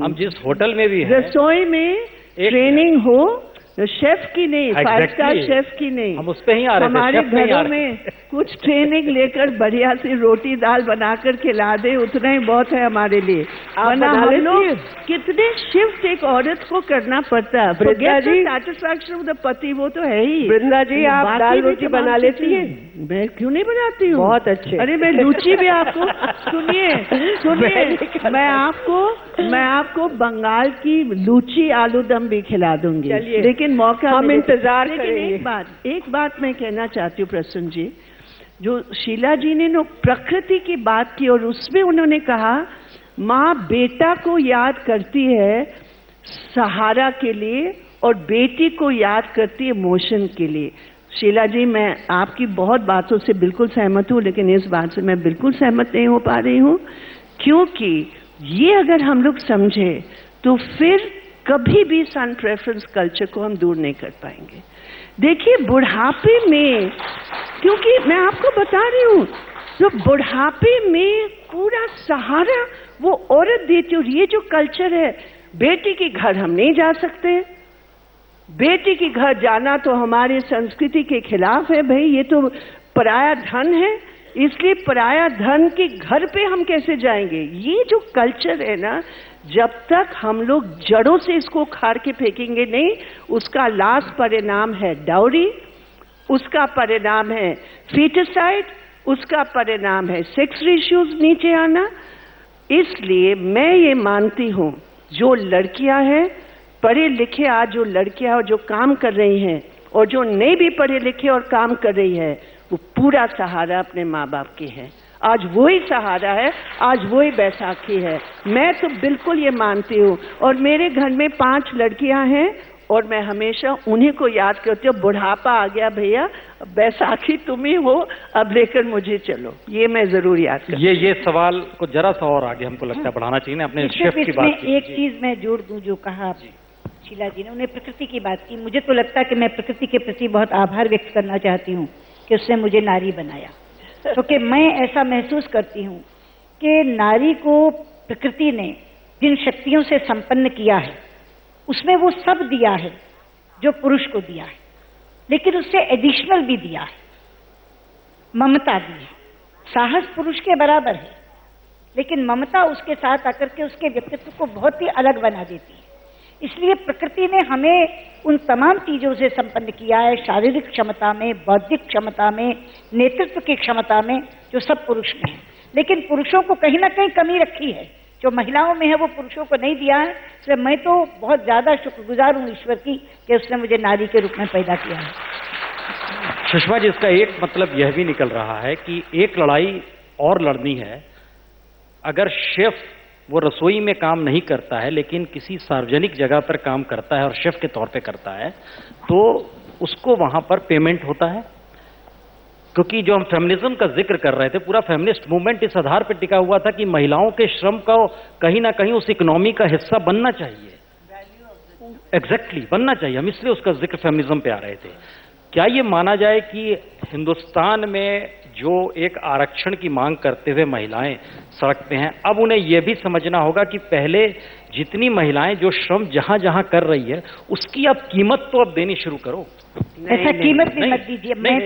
हम जिस होटल में भी हैं, रसोई में ट्रेनिंग हो, शेफ की नहीं, 5 स्टार शेफ की नहीं। हम उस पे ही आ रहे थे, हमारे घरों में कुछ ट्रेनिंग लेकर बढ़िया सी रोटी दाल बनाकर खिला दे, उतना ही बहुत है हमारे लिए। वरना हम लोग कितने शिफ्ट एक औरत को करना पड़ता है। वृंदा जी, सैटिस्फैक्शन ऑफ द पति वो तो है ही। वृंदा जी, आप दाल रोटी बना लेती हैं? मैं क्यों नहीं बनाती हूँ? बहुत अच्छे। अरे मैं लूची भी आपको सुनिए मैं आपको बंगाल की लूची आलू दम भी खिला दूंगी, लेकिन मौका हम इंतजार करेंगे। लेकिन एक बात मैं कहना चाहती हूँ प्रसून जी, जो शीला जी ने प्रकृति की बात की और उसमें उन्होंने कहा माँ बेटा को याद करती है सहारा के लिए और बेटी को याद करती है इमोशन के लिए। शीला जी, मैं आपकी बहुत बातों से बिल्कुल सहमत हूँ, लेकिन इस बात से मैं बिल्कुल सहमत नहीं हो पा रही हूँ, क्योंकि ये अगर हम लोग समझे तो फिर कभी भी सन प्रेफरेंस कल्चर को हम दूर नहीं कर पाएंगे। देखिए बुढ़ापे में, क्योंकि मैं आपको बता रही हूँ, तो बुढ़ापे में पूरा सहारा वो औरत देती है। और ये जो कल्चर है, बेटी के घर हम नहीं जा सकते, बेटी के घर जाना तो हमारे संस्कृति के खिलाफ है भाई, ये तो पराया धन है, इसलिए पराया धन के घर पे हम कैसे जाएंगे। ये जो कल्चर है ना, जब तक हम लोग जड़ों से इसको उखाड़ के फेंकेंगे नहीं, उसका लास्ट परिणाम है डाउरी, उसका परिणाम है फीटिसाइड, उसका परिणाम है सेक्स रेशियोज नीचे आना। इसलिए मैं ये मानती हूँ, जो लड़कियां हैं पढ़े लिखे, आज जो लड़कियां जो काम कर रही हैं और जो नहीं भी पढ़े लिखे और काम कर रही है, वो पूरा सहारा अपने माँ बाप की है। आज वही सहारा है, आज वही बैसाखी है। मैं तो बिल्कुल ये मानती हूँ। और मेरे घर में 5 लड़कियां हैं और मैं हमेशा उन्हीं को याद करती हूँ। बुढ़ापा आ गया भैया, बैसाखी तुम ही हो, अब लेकर मुझे चलो, ये मैं जरूर याद करती हूँ। ये सवाल को जरा सा और आगे हमको लगता है बढ़ाना चाहिए ना, अपने शेफ की बात की। एक चीज मैं जोड़ दूं, जो कहा शीला जी ने, उन्हें प्रकृति की बात की। मुझे तो लगता है कि मैं प्रकृति के प्रति बहुत आभार व्यक्त करना चाहती हूँ कि उसने मुझे नारी बनाया, क्योंकि मैं ऐसा महसूस करती हूँ कि नारी को प्रकृति ने जिन शक्तियों से संपन्न किया है, उसमें वो सब दिया है जो पुरुष को दिया है, लेकिन उससे एडिशनल भी दिया है, ममता दी है। साहस पुरुष के बराबर है, लेकिन ममता उसके साथ आकर के उसके व्यक्तित्व को बहुत ही अलग बना देती है। इसलिए प्रकृति ने हमें उन तमाम चीजों से संपन्न किया है, शारीरिक क्षमता में, बौद्धिक क्षमता में, नेतृत्व की क्षमता में, जो सब पुरुष में है। लेकिन पुरुषों को कहीं ना कहीं कमी रखी है, जो महिलाओं में है वो पुरुषों को नहीं दिया है। इसलिए मैं तो बहुत ज्यादा शुक्रगुजार हूँ ईश्वर की कि उसने मुझे नारी के रूप में पैदा किया है। सुषमा जी, इसका एक मतलब यह भी निकल रहा है कि एक लड़ाई और लड़नी है। अगर शेफ वो रसोई में काम नहीं करता है, लेकिन किसी सार्वजनिक जगह पर काम करता है और शेफ के तौर पे करता है, तो उसको वहां पर पेमेंट होता है। क्योंकि जो हम फेमिनिज्म का जिक्र कर रहे थे, पूरा फेमिनिस्ट मूवमेंट इस आधार पर टिका हुआ था कि महिलाओं के श्रम का कहीं ना कहीं उस इकोनॉमी का हिस्सा बनना चाहिए, एग्जैक्टली बनना चाहिए। हम इसलिए उसका जिक्र फेमिनिज्म पे आ रहे थे। क्या ये माना जाए कि हिंदुस्तान में जो एक आरक्षण की मांग करते हुए महिलाएं सड़क पे हैं, अब उन्हें यह भी समझना होगा कि पहले जितनी महिलाएं जो श्रम जहां जहां कर रही है, उसकी अब कीमत तो अब देनी शुरू करो। ऐसा कीमत भी मत दीजिए। मैं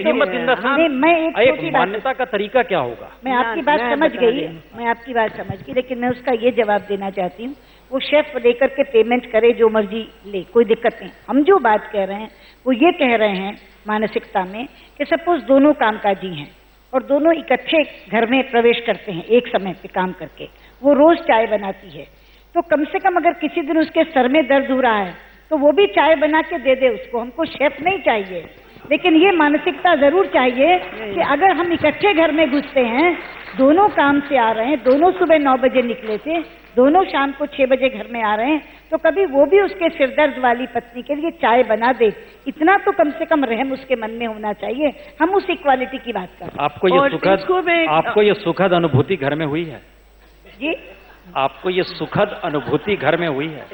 एक मान्यता का तरीका क्या होगा? मैं आपकी बात समझ गई, मैं आपकी बात समझ गई, लेकिन मैं उसका ये जवाब देना चाहती हूँ, वो शेफ लेकर के पेमेंट करे, जो मर्जी ले, कोई दिक्कत नहीं। हम जो बात कह रहे हैं वो ये कह रहे हैं मानसिकता में कि सपोज दोनों कामकाजी हैं और दोनों इकट्ठे घर में प्रवेश करते हैं एक समय पे काम करके, वो रोज चाय बनाती है, तो कम से कम अगर किसी दिन उसके सर में दर्द हो रहा है तो वो भी चाय बना के दे दे उसको। हमको शेफ नहीं चाहिए, लेकिन ये मानसिकता जरूर चाहिए कि अगर हम इकट्ठे घर में घुसते हैं, दोनों काम से आ रहे हैं, दोनों सुबह 9 बजे निकले थे, दोनों शाम को 6 बजे घर में आ रहे हैं, तो कभी वो भी उसके सिरदर्द वाली पत्नी के लिए चाय बना दे। इतना तो कम से कम रहम उसके मन में होना चाहिए। हम उस इक्वालिटी की बात कर रहे हैं। आपको ये सुखद अनुभूति घर में हुई है जी? आपको ये सुखद अनुभूति घर में हुई है?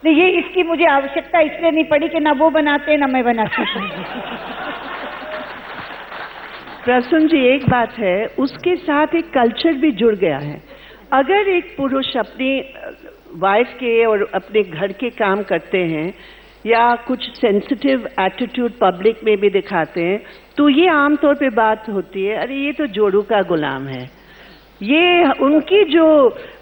नहीं, ये इसकी मुझे आवश्यकता इसलिए नहीं पड़ी कि ना वो बनाते ना मैं बनाती हूँ। प्रसून जी, एक बात है, उसके साथ एक कल्चर भी जुड़ गया है। अगर एक पुरुष अपनी वाइफ के और अपने घर के काम करते हैं या कुछ सेंसिटिव एटीट्यूड पब्लिक में भी दिखाते हैं, तो ये आमतौर पे बात होती है, अरे ये तो जोड़ू का गुलाम है। ये उनकी जो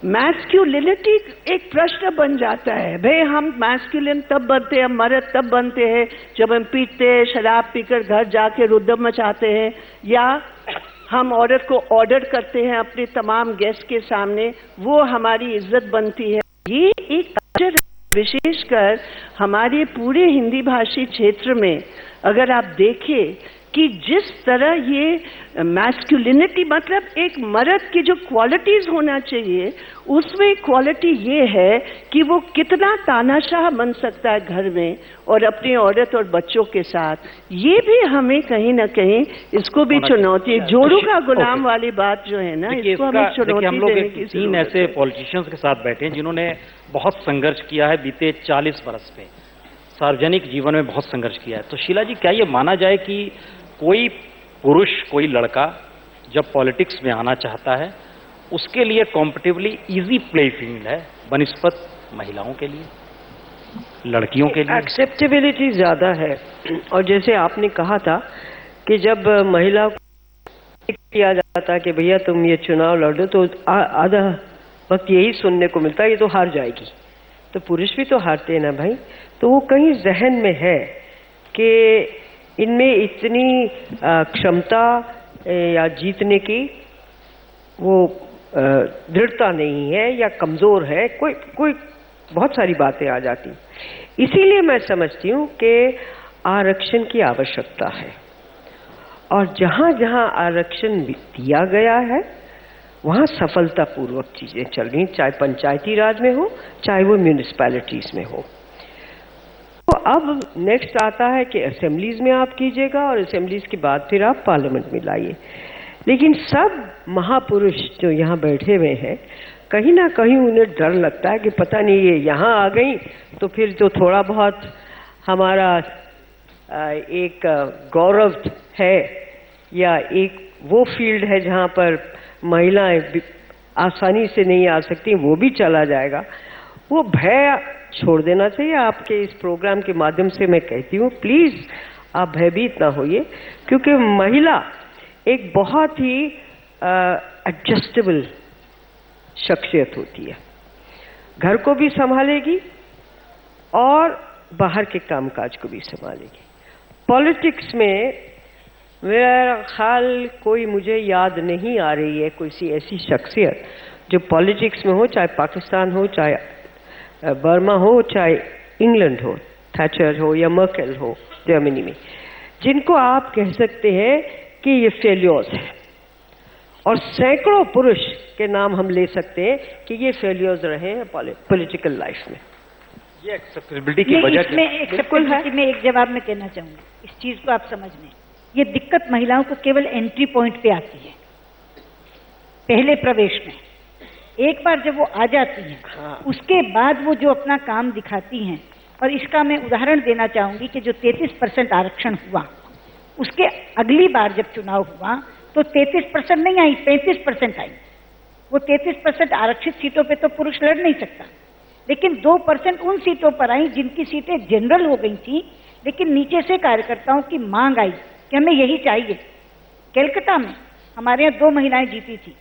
मैस्क्यूलिनिटी एक प्रश्न बन जाता है। भाई हम मैस्क्यूलिन तब बनते हैं, मर्द तब बनते हैं जब हम पीते हैं, शराब पीकर घर जाके रुद्र मचाते हैं, या हम औरत को ऑर्डर करते हैं अपने तमाम गेस्ट के सामने, वो हमारी इज्जत बनती है। ये एक कल्चर, विशेषकर हमारे पूरे हिंदी भाषी क्षेत्र में अगर आप देखें कि जिस तरह ये मैस्कुलिनिटी, मतलब एक मर्द की जो क्वालिटीज होना चाहिए, उसमें क्वालिटी ये है कि वो कितना तानाशाह बन सकता है घर में और अपनी औरत और बच्चों के साथ। ये भी हमें कहीं ना कहीं इसको भी चुनौती, जोड़ू का गुलाम वाली बात जो है ना, इसको हमें चुनौती हम लोग देने की तीन ऐसे पॉलिटिशियंस के साथ बैठे हैं जिन्होंने बहुत संघर्ष किया है बीते 40 बरस में, सार्वजनिक जीवन में बहुत संघर्ष किया है। तो शीला जी, क्या ये माना जाए कि कोई पुरुष, कोई लड़का जब पॉलिटिक्स में आना चाहता है, उसके लिए कॉम्पिटिटिवली इजी प्ले फील्ड है बनिस्पत महिलाओं के लिए, लड़कियों के लिए? एक्सेप्टेबिलिटी ज्यादा है। और जैसे आपने कहा था कि जब महिला को किया जाता कि भैया तुम ये चुनाव लड़ो, तो आधा वक्त यही सुनने को मिलता है ये तो हार जाएगी। तो पुरुष भी तो हारते हैं ना भाई। तो वो कहीं जहन में है कि इनमें इतनी क्षमता या जीतने की वो दृढ़ता नहीं है या कमजोर है, कोई बहुत सारी बातें आ जाती। इसीलिए मैं समझती हूँ कि आरक्षण की आवश्यकता है, और जहाँ जहाँ आरक्षण दिया गया है वहाँ सफलतापूर्वक चीजें चल रही, चाहे पंचायती राज में हो चाहे वो म्यूनिसिपैलिटीज में हो। तो अब नेक्स्ट आता है कि असेंबलीज में आप कीजिएगा और असेंबलीज के बाद फिर आप पार्लियामेंट में लाइए। लेकिन सब महापुरुष जो यहाँ बैठे हुए हैं, कहीं ना कहीं उन्हें डर लगता है कि पता नहीं ये यहाँ आ गई तो फिर जो थोड़ा बहुत हमारा एक गौरव है या एक वो फील्ड है जहाँ पर महिलाएं आसानी से नहीं आ सकती, वो भी चला जाएगा। वो भय छोड़ देना चाहिए। आपके इस प्रोग्राम के माध्यम से मैं कहती हूँ, प्लीज आप भयभीत ना होइए, क्योंकि महिला एक बहुत ही एडजस्टेबल शख्सियत होती है। घर को भी संभालेगी और बाहर के कामकाज को भी संभालेगी। पॉलिटिक्स में मेरा ख्याल कोई मुझे याद नहीं आ रही है कोई सी ऐसी शख्सियत जो पॉलिटिक्स में हो, चाहे पाकिस्तान हो, चाहे बर्मा हो, चाहे इंग्लैंड हो, थैचर हो या मर्केल हो जर्मनी में, जिनको आप कह सकते हैं कि ये फेल्योर्स है। और सैकड़ों पुरुष के नाम हम ले सकते हैं कि ये फेल्योर्स रहे हैं पॉलिटिकल लाइफ में। ये एक्सेप्टेबिलिटी की वजह एक्सेप्टेबिलिटी में एक जवाब मैं कहना चाहूंगी, इस चीज को आप समझ लें। ये दिक्कत महिलाओं को केवल एंट्री पॉइंट पे आती है, पहले प्रवेश में। एक बार जब वो आ जाती हैं, उसके बाद वो जो अपना काम दिखाती हैं, और इसका मैं उदाहरण देना चाहूंगी कि जो 33% आरक्षण हुआ, उसके अगली बार जब चुनाव हुआ तो 33% नहीं आई, 35% आई। वो 33% आरक्षित सीटों पे तो पुरुष लड़ नहीं सकता, लेकिन 2% उन सीटों पर आई जिनकी सीटें जनरल हो गई थी, लेकिन नीचे से कार्यकर्ताओं की मांग आई कि हमें यही चाहिए। कलकत्ता में हमारे यहाँ 2 महिलाएं जीती थी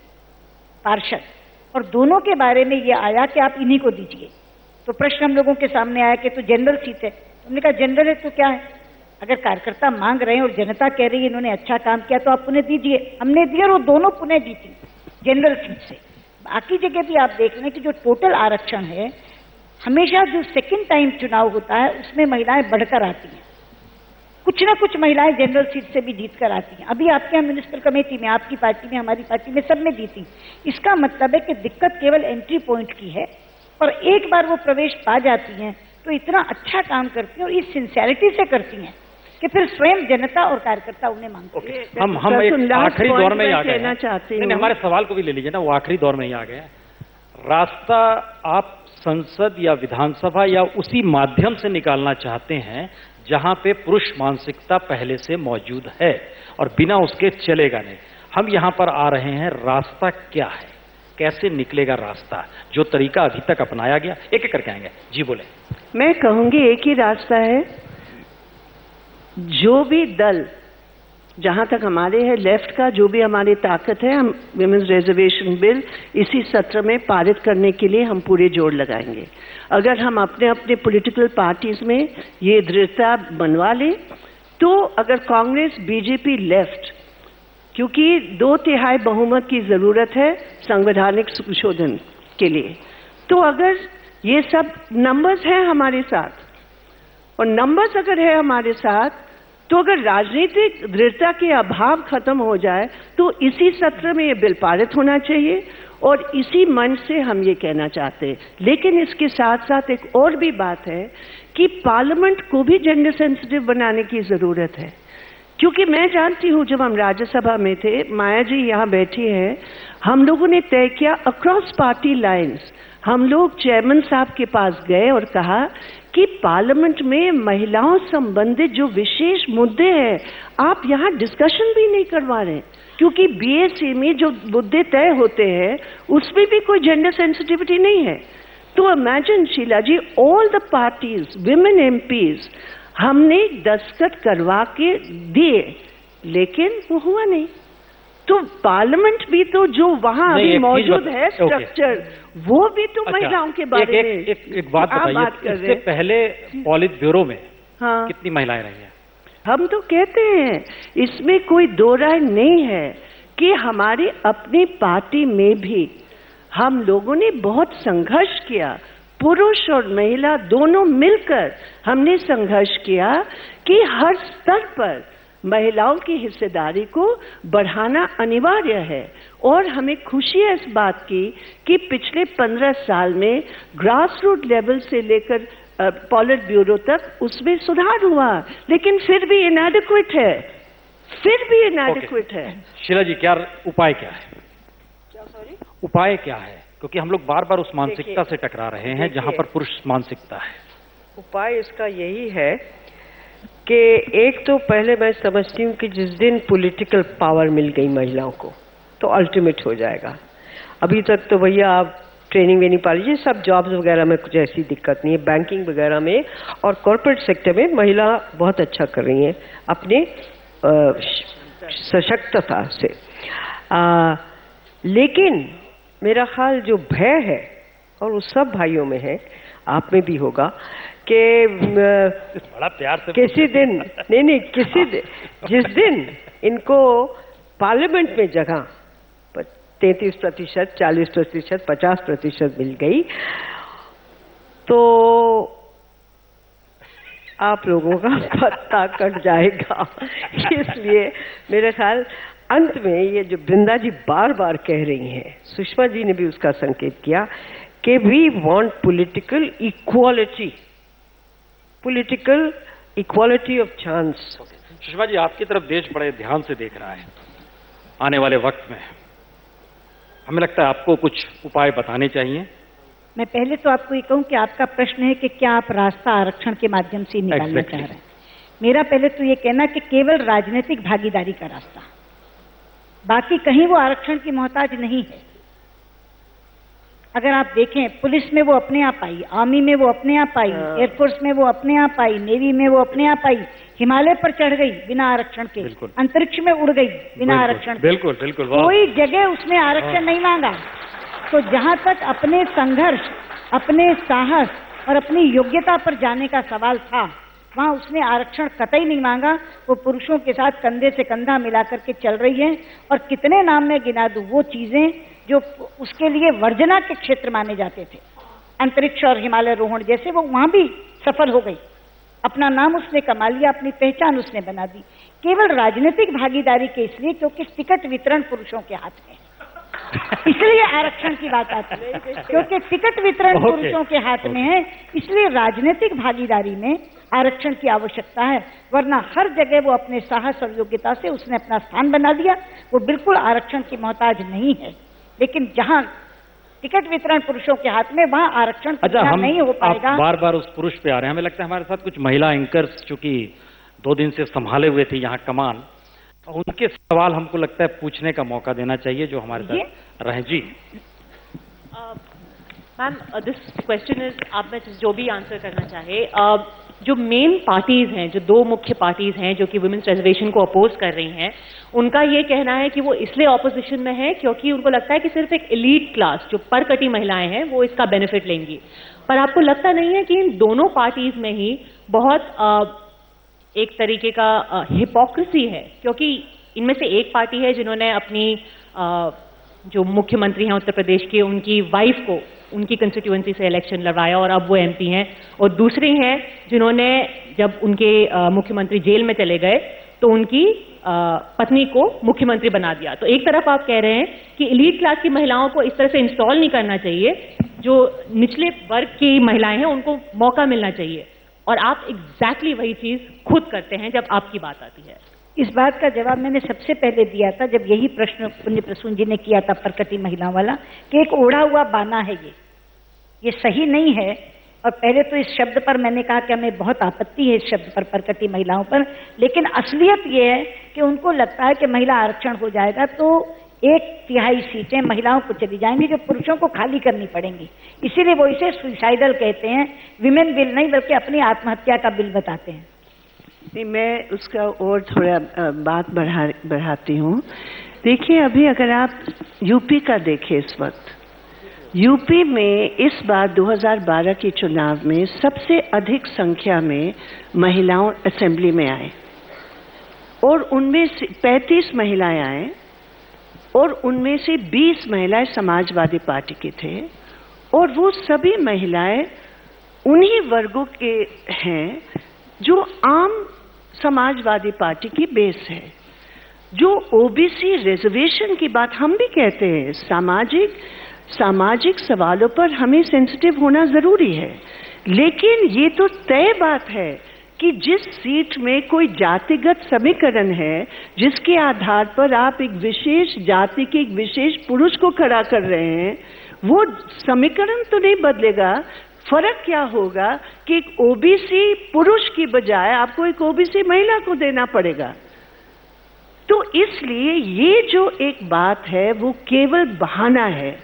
पार्षद, और दोनों के बारे में ये आया कि आप इन्हीं को दीजिए। तो प्रश्न हम लोगों के सामने आया कि तो जनरल सीट है। हमने कहा जनरल है तो क्या है, अगर कार्यकर्ता मांग रहे हैं और जनता कह रही है इन्होंने अच्छा काम किया तो आप उन्हें दीजिए। हमने दिया और वो दोनों पुणे जीती जनरल सीट से। बाकी जगह भी आप देख लें कि जो टोटल आरक्षण है, हमेशा जो सेकंड टाइम चुनाव होता है उसमें महिलाएं बढ़कर आती हैं, कुछ ना कुछ महिलाएं जनरल सीट से भी जीत कर आती हैं। अभी आपके यहाँ म्यूनिसिपल कमेटी में, आपकी पार्टी में, हमारी पार्टी में, सब में जीती। इसका मतलब है कि दिक्कत केवल एंट्री पॉइंट की है, और एक बार वो प्रवेश पा जाती हैं तो इतना अच्छा काम करती हैं और इस सिंसियरिटी से करती हैं कि फिर स्वयं जनता और कार्यकर्ता उन्हें मांगते हैं। हम एक आखिरी दौर में ही आ गए हैं। हमारे सवाल को भी ले लीजिए ना, वो आखिरी दौर में ही आ गया। रास्ता आप संसद या विधानसभा या उसी माध्यम से निकालना चाहते हैं जहां पे पुरुष मानसिकता पहले से मौजूद है, और बिना उसके चलेगा नहीं। हम यहां पर आ रहे हैं, रास्ता क्या है, कैसे निकलेगा रास्ता, जो तरीका अभी तक अपनाया गया। एक एक करके आएंगे। जी बोले। मैं कहूंगी एक ही रास्ता है, जो भी दल, जहां तक हमारे है लेफ्ट का जो भी हमारी ताकत है, हम विमेंस रिजर्वेशन बिल इसी सत्र में पारित करने के लिए हम पूरे जोर लगाएंगे। अगर हम अपने अपने पॉलिटिकल पार्टीज में ये दृढ़ता बनवा लें, तो अगर कांग्रेस, बीजेपी, लेफ्ट, क्योंकि 2/3 बहुमत की जरूरत है संवैधानिक संशोधन के लिए, तो अगर ये सब नंबर्स हैं हमारे साथ, और नंबर्स अगर है हमारे साथ, तो अगर राजनीतिक दृढ़ता के अभाव खत्म हो जाए तो इसी सत्र में ये बिल पारित होना चाहिए और इसी मंच से हम ये कहना चाहते हैं। लेकिन इसके साथ साथ एक और भी बात है कि पार्लियामेंट को भी जेंडर सेंसिटिव बनाने की जरूरत है, क्योंकि मैं जानती हूँ जब हम राज्यसभा में थे, माया जी यहाँ बैठी हैं, हम लोगों ने तय किया अक्रॉस पार्टी लाइंस, हम लोग चेयरमैन साहब के पास गए और कहा कि पार्लियामेंट में महिलाओं संबंधित जो विशेष मुद्दे हैं आप यहाँ डिस्कशन भी नहीं करवा रहे, क्योंकि बीएससी में जो मुद्दे तय होते हैं उसमें भी कोई जेंडर सेंसिटिविटी नहीं है। तो imagine Sheila ji, all the parties, women MPs, हमने दस्तखत करवा के दिए लेकिन वो हुआ नहीं। तो पार्लियामेंट भी तो जो वहां अभी मौजूद है स्ट्रक्चर, वो भी तो महिलाओं के बारे में एक बात बताइए, इससे पहले पॉलिट ब्यूरो में हाँ, कितनी महिलाएं रही हैं? हम तो कहते हैं, इसमें कोई दो राय नहीं है कि हमारी अपनी पार्टी में भी हम लोगों ने बहुत संघर्ष किया, पुरुष और महिला दोनों मिलकर हमने संघर्ष किया कि हर स्तर पर महिलाओं की हिस्सेदारी को बढ़ाना अनिवार्य है। और हमें खुशी है इस बात की कि पिछले 15 साल में ग्रास रूट लेवल से लेकर पॉलिट ब्यूरो तक उसमें सुधार हुआ, लेकिन फिर भी इनएडिक्वेट है, फिर भी इनएडिक्वेट है। शीला जी, क्या उपाय क्या है? उपाय क्या है? क्योंकि हम लोग बार बार उस मानसिकता से टकरा रहे हैं जहां पर पुरुष मानसिकता है। उपाय इसका यही है कि एक तो पहले मैं समझती हूँ कि जिस दिन पॉलिटिकल पावर मिल गई महिलाओं को तो अल्टीमेट हो जाएगा। अभी तक तो भैया आप ट्रेनिंग भी नहीं पा लीजिए, सब जॉब्स वगैरह में कुछ ऐसी दिक्कत नहीं है, बैंकिंग वगैरह में और कॉर्पोरेट सेक्टर में महिला बहुत अच्छा कर रही हैं अपने सशक्तता से। लेकिन मेरा ख्याल जो भय है और वो सब भाइयों में है, आप में भी होगा कि बड़ा प्यार से किसी दिन किसी दिन जिस दिन इनको पार्लियामेंट में जगह 33%, 40%, 50% मिल गई तो आप लोगों का पत्ता कट जाएगा। इसलिए मेरे ख्याल अंत में ये जो वृंदा जी बार बार कह रही हैं, सुषमा जी ने भी उसका संकेत किया कि we want political equality of chance. Sushma ji, आपकी तरफ देश बड़े ध्यान से देख रहा है। आने वाले वक्त में हमें लगता है आपको कुछ उपाय बताने चाहिए। मैं पहले तो आपको ये कहूं कि आपका प्रश्न है कि क्या आप रास्ता आरक्षण के माध्यम से निकालना चाह रहे हैं। मेरा पहले तो ये कहना कि केवल राजनीतिक भागीदारी का रास्ता, बाकी कहीं वो आरक्षण की मोहताज नहीं है। अगर आप देखें, पुलिस में वो अपने आप आई, आर्मी में वो अपने आप आई, एयरफोर्स में वो अपने आप आई, नेवी में वो अपने आप आई, हिमालय पर चढ़ गई बिना आरक्षण के, अंतरिक्ष में उड़ गई बिना आरक्षण के। बिल्कुल बिल्कुल, कोई जगह उसने आरक्षण नहीं मांगा। तो जहां तक अपने संघर्ष, अपने साहस और अपनी योग्यता पर जाने का सवाल था, वहां उसने आरक्षण कतई नहीं मांगा। वो पुरुषों के साथ कंधे से कंधा मिलाकर के चल रही है। और कितने नाम में गिना दूं वो चीजें जो उसके लिए वर्जना के क्षेत्र माने जाते थे, अंतरिक्ष और हिमालय रोहण जैसे, वो वहां भी सफल हो गई। अपना नाम उसने कमा लिया, अपनी पहचान उसने बना दी, केवल राजनीतिक भागीदारी के इसलिए क्योंकि टिकट वितरण पुरुषों के हाथ में है। इसलिए आरक्षण की बात आती है, क्योंकि टिकट वितरण पुरुषों के हाथ में है, इसलिए राजनीतिक भागीदारी में आरक्षण की आवश्यकता है। वरना हर जगह वो अपने साहस और योग्यता से उसने अपना स्थान बना दिया। वो बिल्कुल आरक्षण की मोहताज नहीं है। लेकिन जहां टिकट वितरण पुरुषों के हाथ में, वहां आरक्षण नहीं हो पाएगा। आप बार बार उस पुरुष पे आ रहे हैं। हमें लगता है हमारे साथ कुछ महिला एंकर्स चूंकि 2 दिन से संभाले हुए थे यहाँ कमान, उनके सवाल हमको लगता है पूछने का मौका देना चाहिए जो हमारे साथ रहे। जी मैम, दिस क्वेश्चन इज, आप में जो भी आंसर करना चाहे, जो मेन पार्टीज हैं, जो 2 मुख्य पार्टीज हैं जो कि वुमेन्स रिजर्वेशन को अपोज कर रही हैं, उनका ये कहना है कि वो इसलिए ऑपोजिशन में है क्योंकि उनको लगता है कि सिर्फ एक एलीट क्लास, जो परकटी महिलाएं हैं, वो इसका बेनिफिट लेंगी। पर आपको लगता नहीं है कि इन दोनों पार्टीज में ही बहुत एक तरीके का हिपोक्रेसी है? क्योंकि इनमें से एक पार्टी है जिन्होंने अपनी जो मुख्यमंत्री हैं उत्तर प्रदेश के, उनकी वाइफ को उनकी कंस्टिट्यूएंसी से इलेक्शन लड़वाया और अब वो एमपी हैं, और दूसरी हैं जिन्होंने जब उनके मुख्यमंत्री जेल में चले गए तो उनकी पत्नी को मुख्यमंत्री बना दिया। तो एक तरफ आप कह रहे हैं कि एलीट क्लास की महिलाओं को इस तरह से इंस्टॉल नहीं करना चाहिए, जो निचले वर्ग की महिलाएं हैं उनको मौका मिलना चाहिए, और आप एग्जैक्टली वही चीज खुद करते हैं जब आपकी बात आती है। इस बात का जवाब मैंने सबसे पहले दिया था जब यही प्रश्न पुण्य प्रसून जी ने किया था प्रकटी महिलाओं वाला, कि एक ओढ़ा हुआ बाना है, ये सही नहीं है। और पहले तो इस शब्द पर मैंने कहा कि हमें बहुत आपत्ति है इस शब्द पर, प्रकटी महिलाओं पर, लेकिन असलियत ये है कि उनको लगता है कि महिला आरक्षण हो जाएगा तो 1/3 सीटें महिलाओं को चली जाएंगी जो पुरुषों को खाली करनी पड़ेंगी। इसीलिए वो इसे सुसाइडल कहते हैं, विमेन बिल नहीं बल्कि अपनी आत्महत्या का बिल बताते हैं। नहीं, मैं उसका और थोड़ा बात बढ़ाती हूँ। देखिए, अभी अगर आप यूपी का देखें, इस वक्त यूपी में इस बार 2012 के चुनाव में सबसे अधिक संख्या में महिलाओं असेंबली में आए, और उनमें से 35 महिलाएं आए, और उनमें से 20 महिलाएं समाजवादी पार्टी की थे, और वो सभी महिलाएं उन्हीं वर्गों के हैं जो आम समाजवादी पार्टी की बेस है। जो ओबीसी रिजर्वेशन की बात हम भी कहते हैं, सामाजिक सवालों पर हमें सेंसिटिव होना जरूरी है, लेकिन ये तो तय बात है कि जिस सीट में कोई जातिगत समीकरण है, जिसके आधार पर आप एक विशेष जाति के एक विशेष पुरुष को खड़ा कर रहे हैं, वो समीकरण तो नहीं बदलेगा। फर्क क्या होगा कि एक ओबीसी पुरुष की बजाय आपको एक ओबीसी महिला को देना पड़ेगा। तो इसलिए ये जो एक बात है वो केवल बहाना है,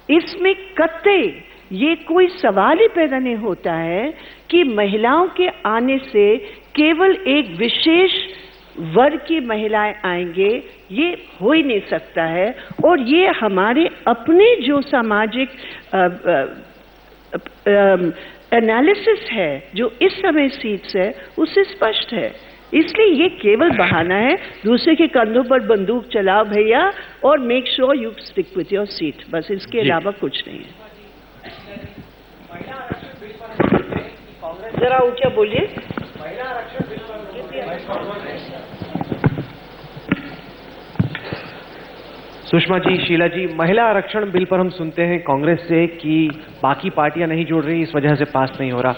इसमें कतई ये कोई सवाल ही पैदा नहीं होता है कि महिलाओं के आने से केवल एक विशेष वर्ग की महिलाएं आएंगे, ये हो ही नहीं सकता है। और ये हमारे अपने जो सामाजिक एनालिसिस है जो इस समय सीट्स है उससे स्पष्ट है। इसलिए ये केवल बहाना है, दूसरे के कंधों पर बंदूक चलाओ भैया और make sure you stick with your seat, बस इसके अलावा कुछ नहीं है। जरा ऊंचा बोलिए। सुषमा जी, शीला जी, महिला आरक्षण बिल पर हम सुनते हैं कांग्रेस से कि बाकी पार्टियां नहीं जुड़ रही, इस वजह से पास नहीं हो रहा।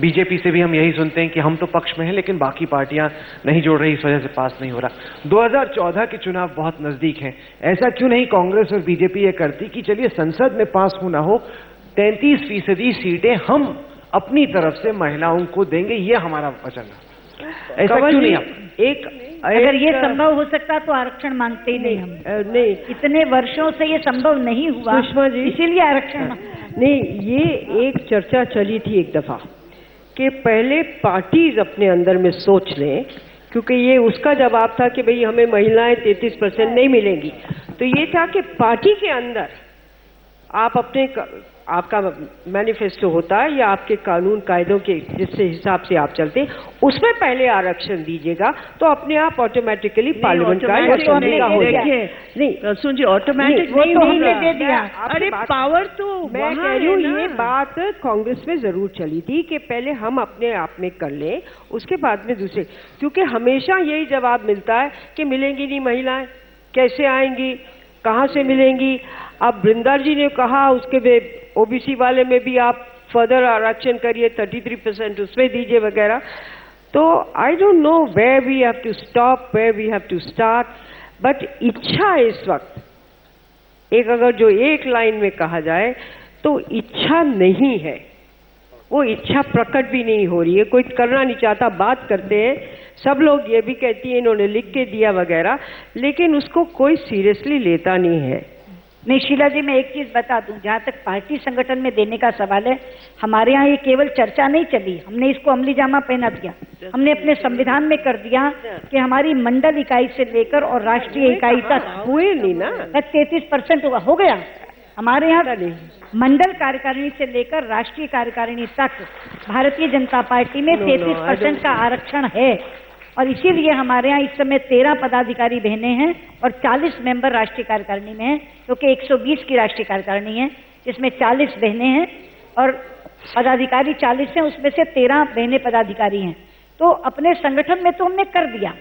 बीजेपी से भी हम यही सुनते हैं कि हम तो पक्ष में हैं लेकिन बाकी पार्टियां नहीं जुड़ रही, इस वजह से पास नहीं हो रहा। 2014 के चुनाव बहुत नजदीक हैं, ऐसा क्यों नहीं कांग्रेस और बीजेपी ये करती कि चलिए संसद में पास होना हो, 33% सीटें हम अपनी तरफ से महिलाओं को देंगे, ये हमारा वचन है। ऐसा क्यों नहीं? आप अगर ये संभव हो सकता तो आरक्षण मांगते ही नहीं हम। नहीं, इतने वर्षों से ये संभव नहीं हुआ सुषमा जी, इसीलिए आरक्षण नहीं। ये एक चर्चा चली थी एक दफा कि पहले पार्टीज अपने अंदर में सोच लें, क्योंकि ये उसका जवाब था कि भाई हमें महिलाएं 33% नहीं मिलेंगी। तो ये था कि पार्टी के अंदर आप अपने आपका मैनिफेस्टो होता है या आपके कानून कायदों के जिससे हिसाब से आप चलते हैं, उसमें पहले आरक्षण दीजिएगा तो अपने आप ऑटोमेटिकली पार्लियामेंट का असेंबली का हो जाए। नहीं सुन जी, ऑटोमेटिक नहीं दे दिया। अरे पावर तो मैं कह रही हूँ, ये बात कांग्रेस में जरूर चली थी कि पहले हम अपने आप में कर लें, उसके बाद में दूसरे, क्योंकि हमेशा यही जवाब मिलता है कि मिलेंगी नहीं महिलाएं, कैसे आएंगी, कहाँ से मिलेंगी। अब वृंदा जी ने कहा उसके ओबीसी वाले में भी आप फर्दर आरक्षण करिए, 33% उसमें दीजिए वगैरह। तो I don't know where we have to stop, where we have to start, but इच्छा इस वक्त एक अगर जो एक लाइन में कहा जाए तो इच्छा नहीं है, वो इच्छा प्रकट भी नहीं हो रही है, कोई करना नहीं चाहता। बात करते हैं सब लोग, ये भी कहती है इन्होंने लिख के दिया वगैरह, लेकिन उसको कोई सीरियसली लेता नहीं है। नहीं शीला जी, मैं एक चीज बता दूं, जहां तक पार्टी संगठन में देने का सवाल है, हमारे यहाँ ये केवल चर्चा नहीं चली, हमने इसको अमली जामा पहना दिया। हमने अपने संविधान में कर दिया कि हमारी मंडल इकाई से लेकर और राष्ट्रीय इकाई तक हुए नहीं ना, 33% हो गया। हमारे यहाँ मंडल कार्यकारिणी से लेकर राष्ट्रीय कार्यकारिणी तक भारतीय जनता पार्टी में 33% का आरक्षण है, और इसीलिए हमारे यहाँ इस समय 13 पदाधिकारी बहनें हैं और 40 मेंबर राष्ट्रीय कार्यकारिणी में हैं, क्योंकि 120 की राष्ट्रीय कार्यकारिणी है जिसमें 40 बहनें हैं और पदाधिकारी 40 हैं, उसमें से 13 बहनें पदाधिकारी हैं। तो अपने संगठन में तो हमने कर दिया,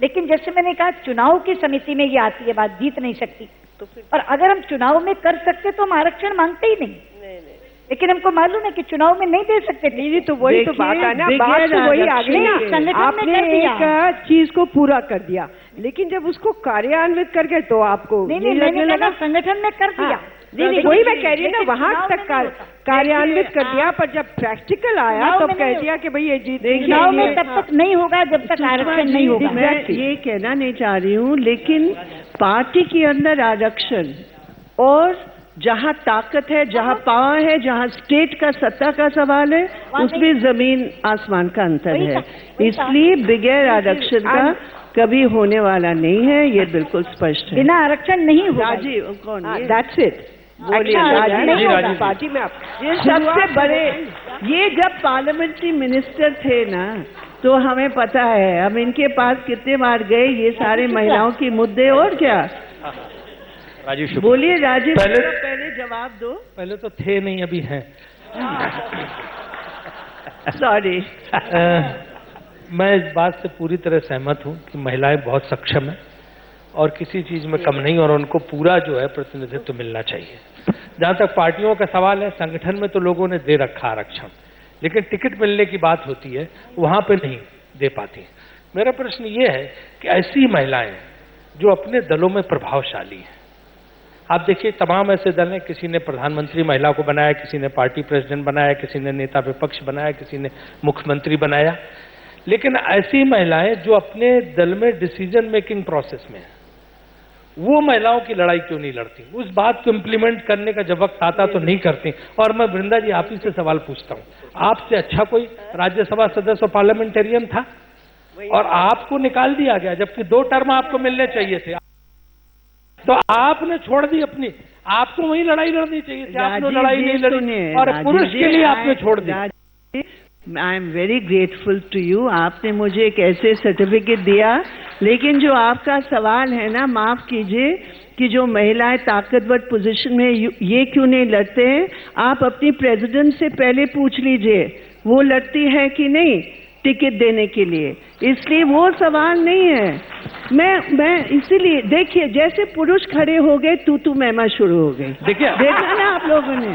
लेकिन जैसे मैंने कहा चुनाव की समिति में ये आती है बात, जीत नहीं सकती। तो फिर और अगर हम चुनाव में कर सकते तो हम आरक्षण मांगते ही नहीं, लेकिन हमको मालूम है कि चुनाव में नहीं दे सकते। नहीं, तो वही तो बात है ना, बात तो वही आ गई ना, संगठन आपने में कर दिया। एक चीज को पूरा कर दिया, लेकिन जब उसको कार्यान्वित कर गए तो आपको नहीं, मैंने कहा संगठन में कर दिया। नहीं, वही मैं कह रही हूँ ना, वहां तक कार्यान्वित कर दिया, पर जब प्रैक्टिकल आया तब कह दिया कि भाई ये जीत चुनाव में तब तक नहीं होगा जब तक आरक्षण नहीं होगा। मैं ये कहना नहीं चाह रही हूँ, लेकिन पार्टी के अंदर आरक्षण और जहाँ ताकत है, जहाँ पावर है, जहाँ स्टेट का सत्ता का सवाल है, उसमें जमीन आसमान का अंतर है। इसलिए बगैर आरक्षण का कभी होने वाला नहीं है, ये बिल्कुल स्पष्ट है। बिना आरक्षण नहीं होगा। राजीव कौन? That's it. बोलिए पार्टी में आप ये सबसे बड़े, ये जब पार्लियामेंट्री मिनिस्टर थे ना, तो हमें पता है हम इनके पास कितने बार गए, ये सारे महिलाओं के मुद्दे। और क्या राजीव, बोलिए राजीव, पहले जवाब दो। पहले तो थे नहीं, अभी हैं। सॉरी। मैं इस बात से पूरी तरह सहमत हूं कि महिलाएं बहुत सक्षम हैं और किसी चीज में कम नहीं, और उनको पूरा जो है प्रतिनिधित्व तो मिलना चाहिए। जहां तक पार्टियों का सवाल है, संगठन में तो लोगों ने दे रखा आरक्षण, लेकिन टिकट मिलने की बात होती है, वहां पे नहीं दे पाती। मेरा प्रश्न ये है कि ऐसी महिलाएं जो अपने दलों में प्रभावशाली हैं, आप देखिए तमाम ऐसे दल हैं, किसी ने प्रधानमंत्री महिला को बनाया, किसी ने पार्टी प्रेसिडेंट बनाया, किसी ने नेता विपक्ष बनाया, किसी ने मुख्यमंत्री बनाया, लेकिन ऐसी महिलाएं जो अपने दल में डिसीजन मेकिंग प्रोसेस में है, वो महिलाओं की लड़ाई क्यों नहीं लड़ती? उस बात को इम्प्लीमेंट करने का जब वक्त आता तो नहीं करती। और मैं वृंदा जी आप ही से सवाल पूछता हूँ, आपसे अच्छा कोई राज्यसभा सदस्य और पार्लियामेंटेरियन था और आपको निकाल दिया गया, जबकि 2 टर्म आपको मिलने चाहिए थे, तो आपने छोड़ दी अपनी। आपको वही लड़ाई लड़नी चाहिए थी, आपने लड़ाई नहीं लड़ी और पुरुष के लिए आपने छोड़ दी। I am very grateful to you, आपने मुझे एक ऐसे सर्टिफिकेट दिया, लेकिन जो आपका सवाल है ना, माफ कीजिए, कि जो महिलाएं ताकतवर पोजीशन में ये क्यों नहीं लड़ते हैं, आप अपनी प्रेसिडेंट से पहले पूछ लीजिए वो लड़ती है कि नहीं टिकट देने के लिए। इसलिए वो सवाल नहीं है। मैं इसीलिए देखिए, जैसे पुरुष खड़े हो गए तू मैमा शुरू हो गई। देखा ना आप लोगों ने,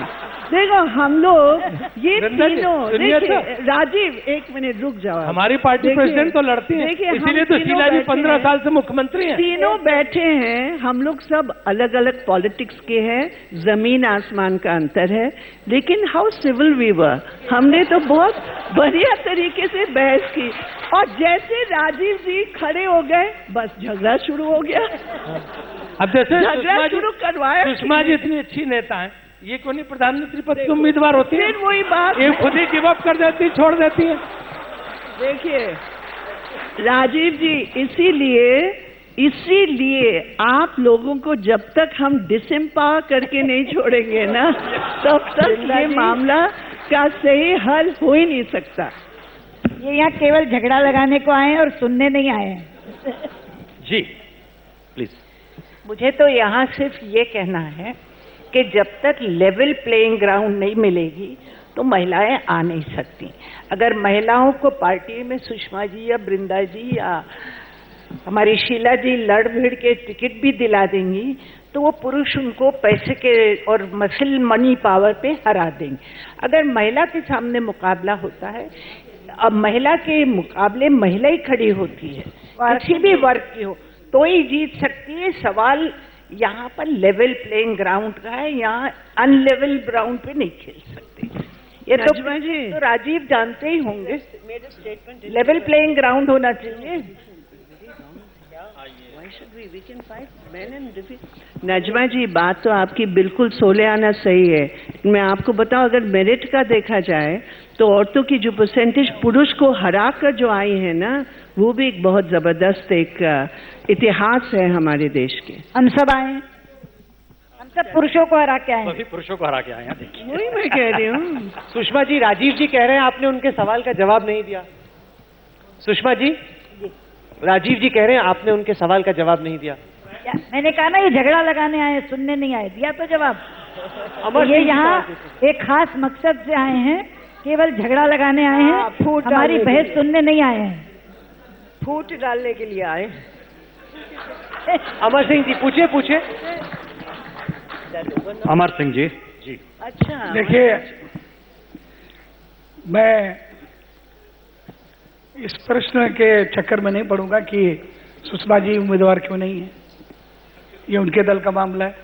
देखो हम लोग ये तीनों, देखिए राजीव एक मिनट रुक जाओ, हमारी पार्टी प्रेसिडेंट तो लड़ती है, इसीलिए तो शीला जी 15 साल से मुख्यमंत्री हैं। तीनों बैठे हैं, हम लोग सब अलग अलग पॉलिटिक्स के हैं, जमीन आसमान का अंतर है, लेकिन हाउ सिविल वी वर, हमने तो बहुत बढ़िया तरीके से बहस की, और जैसे राजीव जी खड़े हो गए बस झगड़ा शुरू हो गया। अब जैसे झगड़ा शुरू करवाया। सुषमा जी इतनी अच्छी नेता है, ये क्यों नहीं प्रधानमंत्री पद की उम्मीदवार होती है? फिर वही बात, ये खुद ही गिव अप कर देती, छोड़ देती है। देखिए राजीव जी, इसीलिए आप लोगों को जब तक हम डिसएम्पावर करके नहीं छोड़ेंगे ना, तब तक ये मामला का सही हल हो ही नहीं सकता। ये यहाँ केवल झगड़ा लगाने को आए हैं और सुनने नहीं आए हैं। जी प्लीज। मुझे तो यहाँ सिर्फ ये कहना है कि जब तक लेवल प्लेइंग ग्राउंड नहीं मिलेगी तो महिलाएं आ नहीं सकती। अगर महिलाओं को पार्टी में सुषमा जी या वृंदा जी या हमारी शीला जी लड़ भिड़ के टिकट भी दिला देंगी, तो वो पुरुष उनको पैसे के और मसल मनी पावर पे हरा देंगे। अगर महिला के सामने मुकाबला होता है, अब महिला के मुकाबले महिला ही खड़ी होती है, किसी भी वर्ग की हो, तो ही जीत सकती है। सवाल यहाँ पर लेवल प्लेइंग ग्राउंड का है, यहाँ अनलेवल ग्राउंड पे नहीं खेल सकते। ये तो राजीव जानते ही होंगे, लेवल प्लेइंग ग्राउंड होना चाहिए। नजमा जी, बात तो आपकी बिल्कुल सोले आना सही है। मैं आपको बताऊं, अगर मेरिट का देखा जाए तो औरतों की जो परसेंटेज पुरुष को हरा कर जो आई है ना, वो भी एक बहुत जबरदस्त एक इतिहास है हमारे देश के। हम सब आए, हम सब पुरुषों को हरा के आए, सभी पुरुषों को हरा के आए हैं। देखिए वही मैं कह रही हूँ। सुषमा जी, राजीव जी कह रहे हैं आपने उनके सवाल का जवाब नहीं दिया। सुषमा जी, राजीव जी कह रहे हैं आपने उनके सवाल का जवाब नहीं दिया। मैंने कहा ना, ये झगड़ा लगाने आए, सुनने नहीं आए। दिया तो जवाब। ये यहाँ एक खास मकसद से आए हैं केवल झगड़ा लगाने आए हैं, फूट हमारी डालने के बहस लिए। सुनने नहीं आए हैं। फूट डालने के लिए आए। अमर सिंह जी पूछिए। अमर सिंह जी। जी अच्छा, देखिए, मैं इस प्रश्न के चक्कर में नहीं पड़ूंगा कि सुषमा जी उम्मीदवार क्यों नहीं है, ये उनके दल का मामला है।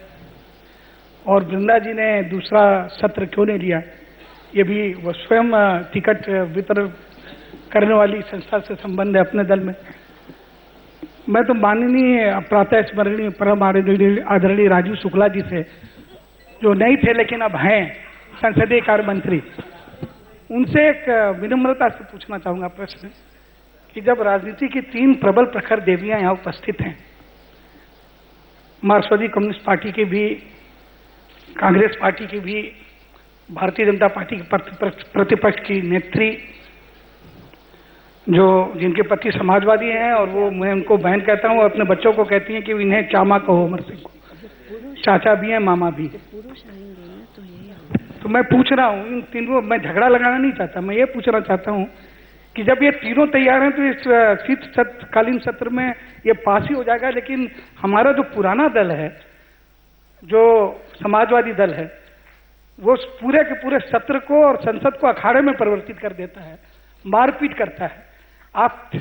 और वृंदा जी ने दूसरा सत्र क्यों नहीं लिया, ये भी वो स्वयं टिकट वितरण करने वाली संस्था से संबंध है अपने दल में। मैं तो माननीय प्रातः स्मरणीय परम आदरणीय राजीव शुक्ला जी से, जो नहीं थे लेकिन अब हैं संसदीय कार्य मंत्री, उनसे एक विनम्रता से पूछना चाहूंगा प्रश्न कि जब राजनीति की 3 प्रबल प्रखर देवियां यहाँ उपस्थित हैं, मार्क्सवादी कम्युनिस्ट पार्टी की भी, कांग्रेस पार्टी की भी, भारतीय जनता पार्टी की प्रतिपक्ष की नेत्री, जो जिनके पति समाजवादी हैं, और वो, मैं उनको बहन कहता हूँ, अपने बच्चों को कहती हैं कि इन्हें चामा कहो, अमर सिंह को चाचा भी हैं, मामा भी। तो मैं पूछ रहा हूँ इन तीनों, मैं झगड़ा लगाना नहीं चाहता, मैं ये पूछना चाहता हूँ कि जब ये तीनों तैयार हैं तो इस शीतकालीन सत्र में ये पास ही हो जाएगा, लेकिन हमारा जो पुराना दल है, जो समाजवादी दल है, वो पूरे के पूरे सत्र को और संसद को अखाड़े में परिवर्तित कर देता है, मारपीट करता है। आप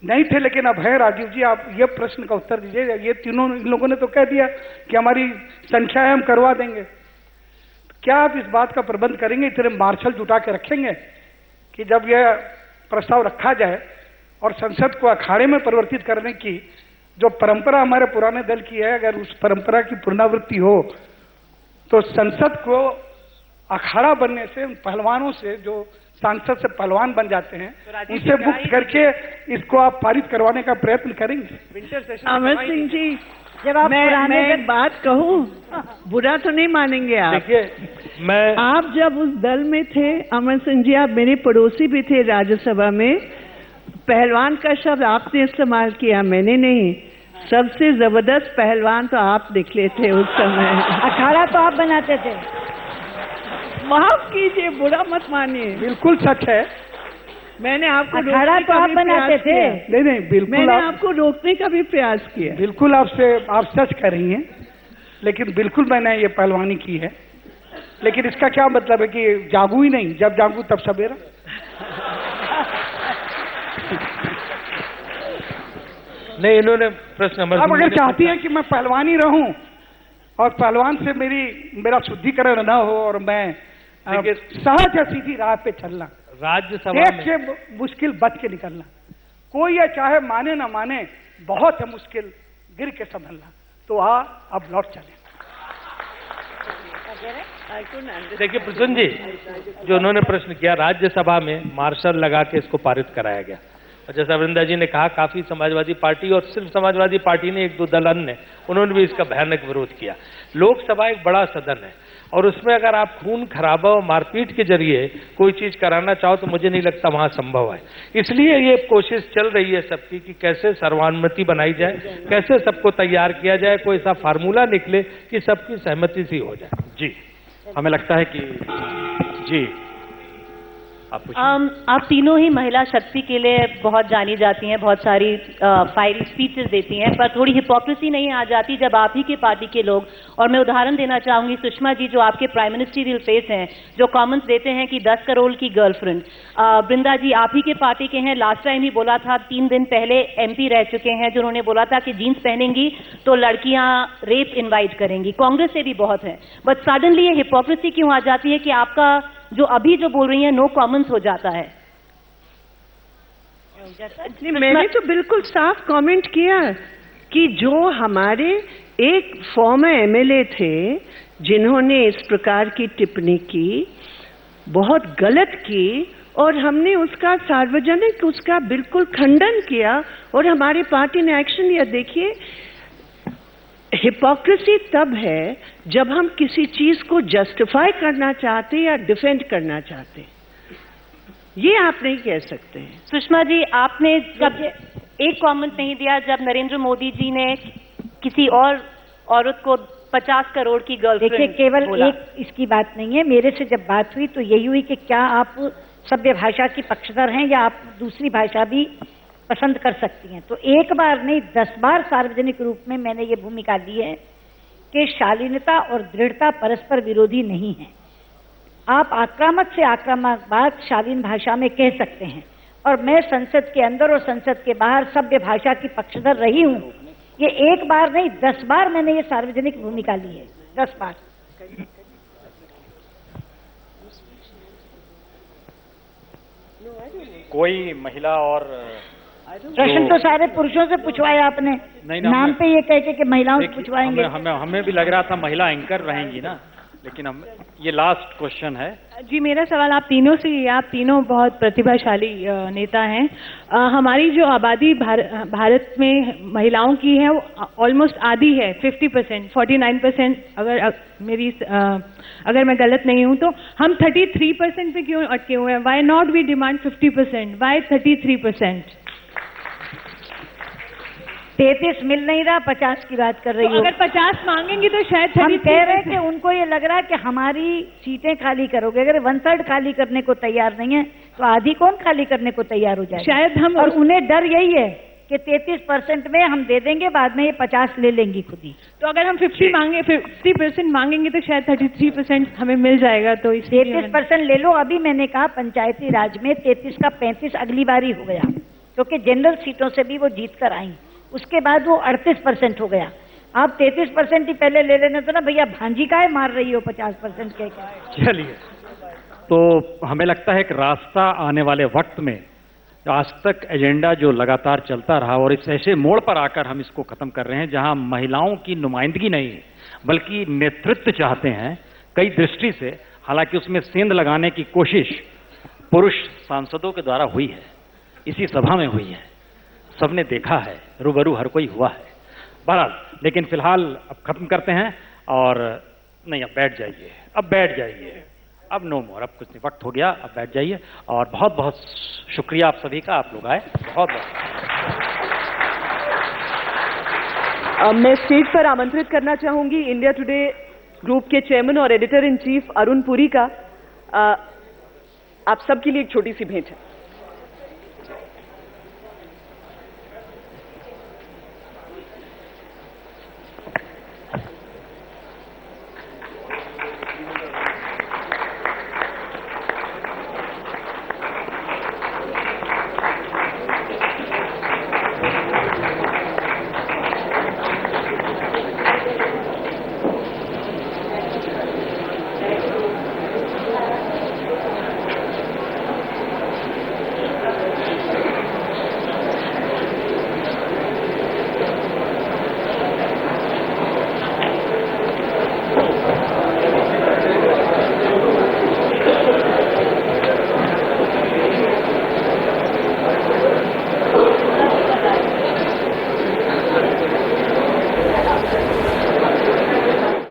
नहीं थे लेकिन अब है। राजीव जी, आप ये प्रश्न का उत्तर दीजिए। ये तीनों, इन लोगों ने तो कह दिया कि हमारी संख्या है, हम करवा देंगे। क्या आप इस बात का प्रबंध करेंगे, इतने मार्शल जुटा के रखेंगे कि जब यह प्रस्ताव रखा जाए और संसद को अखाड़े में परिवर्तित करने की जो परंपरा हमारे पुराने दल की है, अगर उस परंपरा की पुनरावृत्ति हो तो संसद को अखाड़ा बनने से, उन पहलवानों से जो सांसद से पहलवान बन जाते हैं, उनसे मुक्त करके इसको आप पारित करवाने का प्रयत्न करेंगे? अमर सिंह जी, जब आप मैं एक बात कहूँ, बुरा तो नहीं मानेंगे आप? देखिए, मैं आप जब उस दल में थे, अमर सिंह जी, आप मेरे पड़ोसी भी थे राज्यसभा में, पहलवान का शब्द आपने इस्तेमाल किया, मैंने नहीं। सबसे जबरदस्त पहलवान तो आप निकले थे उस समय। अखाड़ा तो आप बनाते थे। माफ कीजिए, बुरा मत मानिए। बिल्कुल सच है। मैंने आपको अखाड़ा रोकने तो का आप भी बनाते प्रयास थे। किया। नहीं, बिल्कुल मैंने आपको रोकने का भी प्रयास किया। बिल्कुल आप सच कह रही हैं, लेकिन बिल्कुल मैंने ये पहलवानी की है। लेकिन इसका क्या मतलब है कि जागू ही नहीं, जब जागू तब सवेरा? नहीं, इन्होंने प्रश्न अब अगर चाहती हैं कि मैं पहलवानी रहूं और पहलवान से मेरा शुद्धिकरण न हो और मैं सहज या सीधी राह पे चलना, राज्यसभा एक से मुश्किल बच के निकलना, कोई ये चाहे माने ना माने, बहुत है मुश्किल गिर के संभलना, तो अब लौट चले। देखिए प्रसन्न जी, जो उन्होंने प्रश्न किया, राज्यसभा में मार्शल लगा के इसको पारित कराया गया, और जैसा वृंदा जी ने कहा, काफी समाजवादी पार्टी और सिर्फ समाजवादी पार्टी ने, 1-2 दल अन्य, उन्होंने भी इसका भयानक विरोध किया। लोकसभा एक बड़ा सदन है और उसमें अगर आप खून खराबा और मारपीट के जरिए कोई चीज कराना चाहो तो मुझे नहीं लगता वहां संभव है। इसलिए ये कोशिश चल रही है सबकी कि कैसे सर्वानुमति बनाई जाए, कैसे सबको तैयार किया जाए, कोई ऐसा फार्मूला निकले कि सबकी सहमति सी हो जाए। जी, हमें लगता है कि जी आप तीनों ही महिला शक्ति के लिए बहुत जानी जाती हैं, बहुत सारी फायरी स्पीचेस देती हैं, पर थोड़ी हिपोक्रेसी नहीं आ जाती जब आप ही के पार्टी के लोग, और मैं उदाहरण देना चाहूंगी, सुषमा जी जो आपके प्राइम मिनिस्ट्रियल फेस हैं, जो कमेंट्स देते हैं कि 10 करोड़ की गर्लफ्रेंड, वृंदा जी आप ही के पार्टी के हैं, लास्ट टाइम ही बोला था, 3 दिन पहले MP रह चुके हैं जिन्होंने बोला था कि जीन्स पहनेंगी तो लड़कियां रेप इन्वाइट करेंगी। कांग्रेस से भी बहुत है, बट सडनली ये हिपोक्रेसी क्यों आ जाती है कि आपका जो अभी जो बोल रही है नो कमेंट्स हो जाता है? नहीं, मैंने तो बिल्कुल साफ कमेंट किया कि जो हमारे एक फॉर्मर MLA थे जिन्होंने इस प्रकार की टिप्पणी की, बहुत गलत की, और हमने उसका सार्वजनिक उसका बिल्कुल खंडन किया और हमारी पार्टी ने एक्शन लिया। देखिए, हिपोक्रेसी तब है जब हम किसी चीज को जस्टिफाई करना चाहते या डिफेंड करना चाहते, ये आप नहीं कह सकते हैं। सुषमा जी, आपने जब एक कमेंट नहीं दिया जब नरेंद्र मोदी जी ने किसी और औरत को 50 करोड़ की देखिए, गर्लफ्रेंड केवल बोला। एक इसकी बात नहीं है। मेरे से जब बात हुई तो यही हुई कि क्या आप सभ्य भाषा की पक्षधर हैं या आप दूसरी भाषा भी पसंद कर सकती हैं। तो एक बार नहीं 10 बार सार्वजनिक रूप में मैंने ये भूमिका ली है कि शालीनता और दृढ़ता परस्पर विरोधी नहीं है। आप आक्रामक से आक्रामक बात शालीन भाषा में कह सकते हैं, और मैं संसद के अंदर और संसद के बाहर सभ्य भाषा की पक्षधर रही हूं। ये एक बार नहीं 10 बार मैंने ये सार्वजनिक भूमिका ली है, 10 बार। कोई महिला और प्रश्न तो सारे पुरुषों से पूछवाए आपने, नहीं, नाम पे ये कह के महिलाओं से पूछवाएंगे। हमें भी लग रहा था महिला एंकर रहेंगी ना, लेकिन हम ये लास्ट क्वेश्चन है। जी, मेरा सवाल आप तीनों से ही है। आप तीनों बहुत प्रतिभाशाली नेता हैं। हमारी जो आबादी भारत में महिलाओं की है वो ऑलमोस्ट आधी है, 50%, 49%। अगर मैं गलत नहीं हूं तो हम 33% पे क्यों अटके हुए हैं? Why not we demand 50%? Why 33%? 33 मिल नहीं रहा, 50 की बात कर रही तो हूँ। अगर 50 मांगेंगी तो शायद हम 33 कह रहे हैं कि उनको ये लग रहा है कि हमारी सीटें खाली करोगे। अगर 1/3 खाली करने को तैयार नहीं है तो आधी कौन खाली करने को तैयार हो जाए? शायद हम, और उन्हें डर यही है कि 33% में हम दे देंगे, बाद में ये 50 ले लेंगी खुद ही। तो अगर हम 50% मांगेंगे तो शायद 33% हमें मिल जाएगा। तो 33% ले लो। अभी मैंने कहा पंचायती राज में 33 का 35 अगली बारी हो गया, क्योंकि जनरल सीटों से भी वो जीत कर आई। उसके बाद वो 38% हो गया। आप 33% ही पहले ले लेने तो ना भैया, भांजी काहे मार रही हो 50% के? चलिए, तो हमें लगता है कि रास्ता आने वाले वक्त में आज तक एजेंडा जो लगातार चलता रहा और इस ऐसे मोड़ पर आकर हम इसको खत्म कर रहे हैं जहां महिलाओं की नुमाइंदगी नहीं है बल्कि नेतृत्व चाहते हैं कई दृष्टि से। हालांकि उसमें सेंध लगाने की कोशिश पुरुष सांसदों के द्वारा हुई है, इसी सभा में हुई है, सबने देखा है, रूबरू हर कोई हुआ है। बहरहाल, लेकिन फिलहाल अब खत्म करते हैं। और नहीं, अब बैठ जाइए, अब बैठ जाइए, अब नो मोर, अब कुछ नहीं, वक्त हो गया, अब बैठ जाइए। और बहुत बहुत शुक्रिया आप सभी का, आप लोग आए, बहुत बहुत। मैं स्टेज पर आमंत्रित करना चाहूंगी इंडिया टुडे ग्रुप के चेयरमैन और editor in chief Arun Puri का। आप सबके लिए एक छोटी सी भेंट है।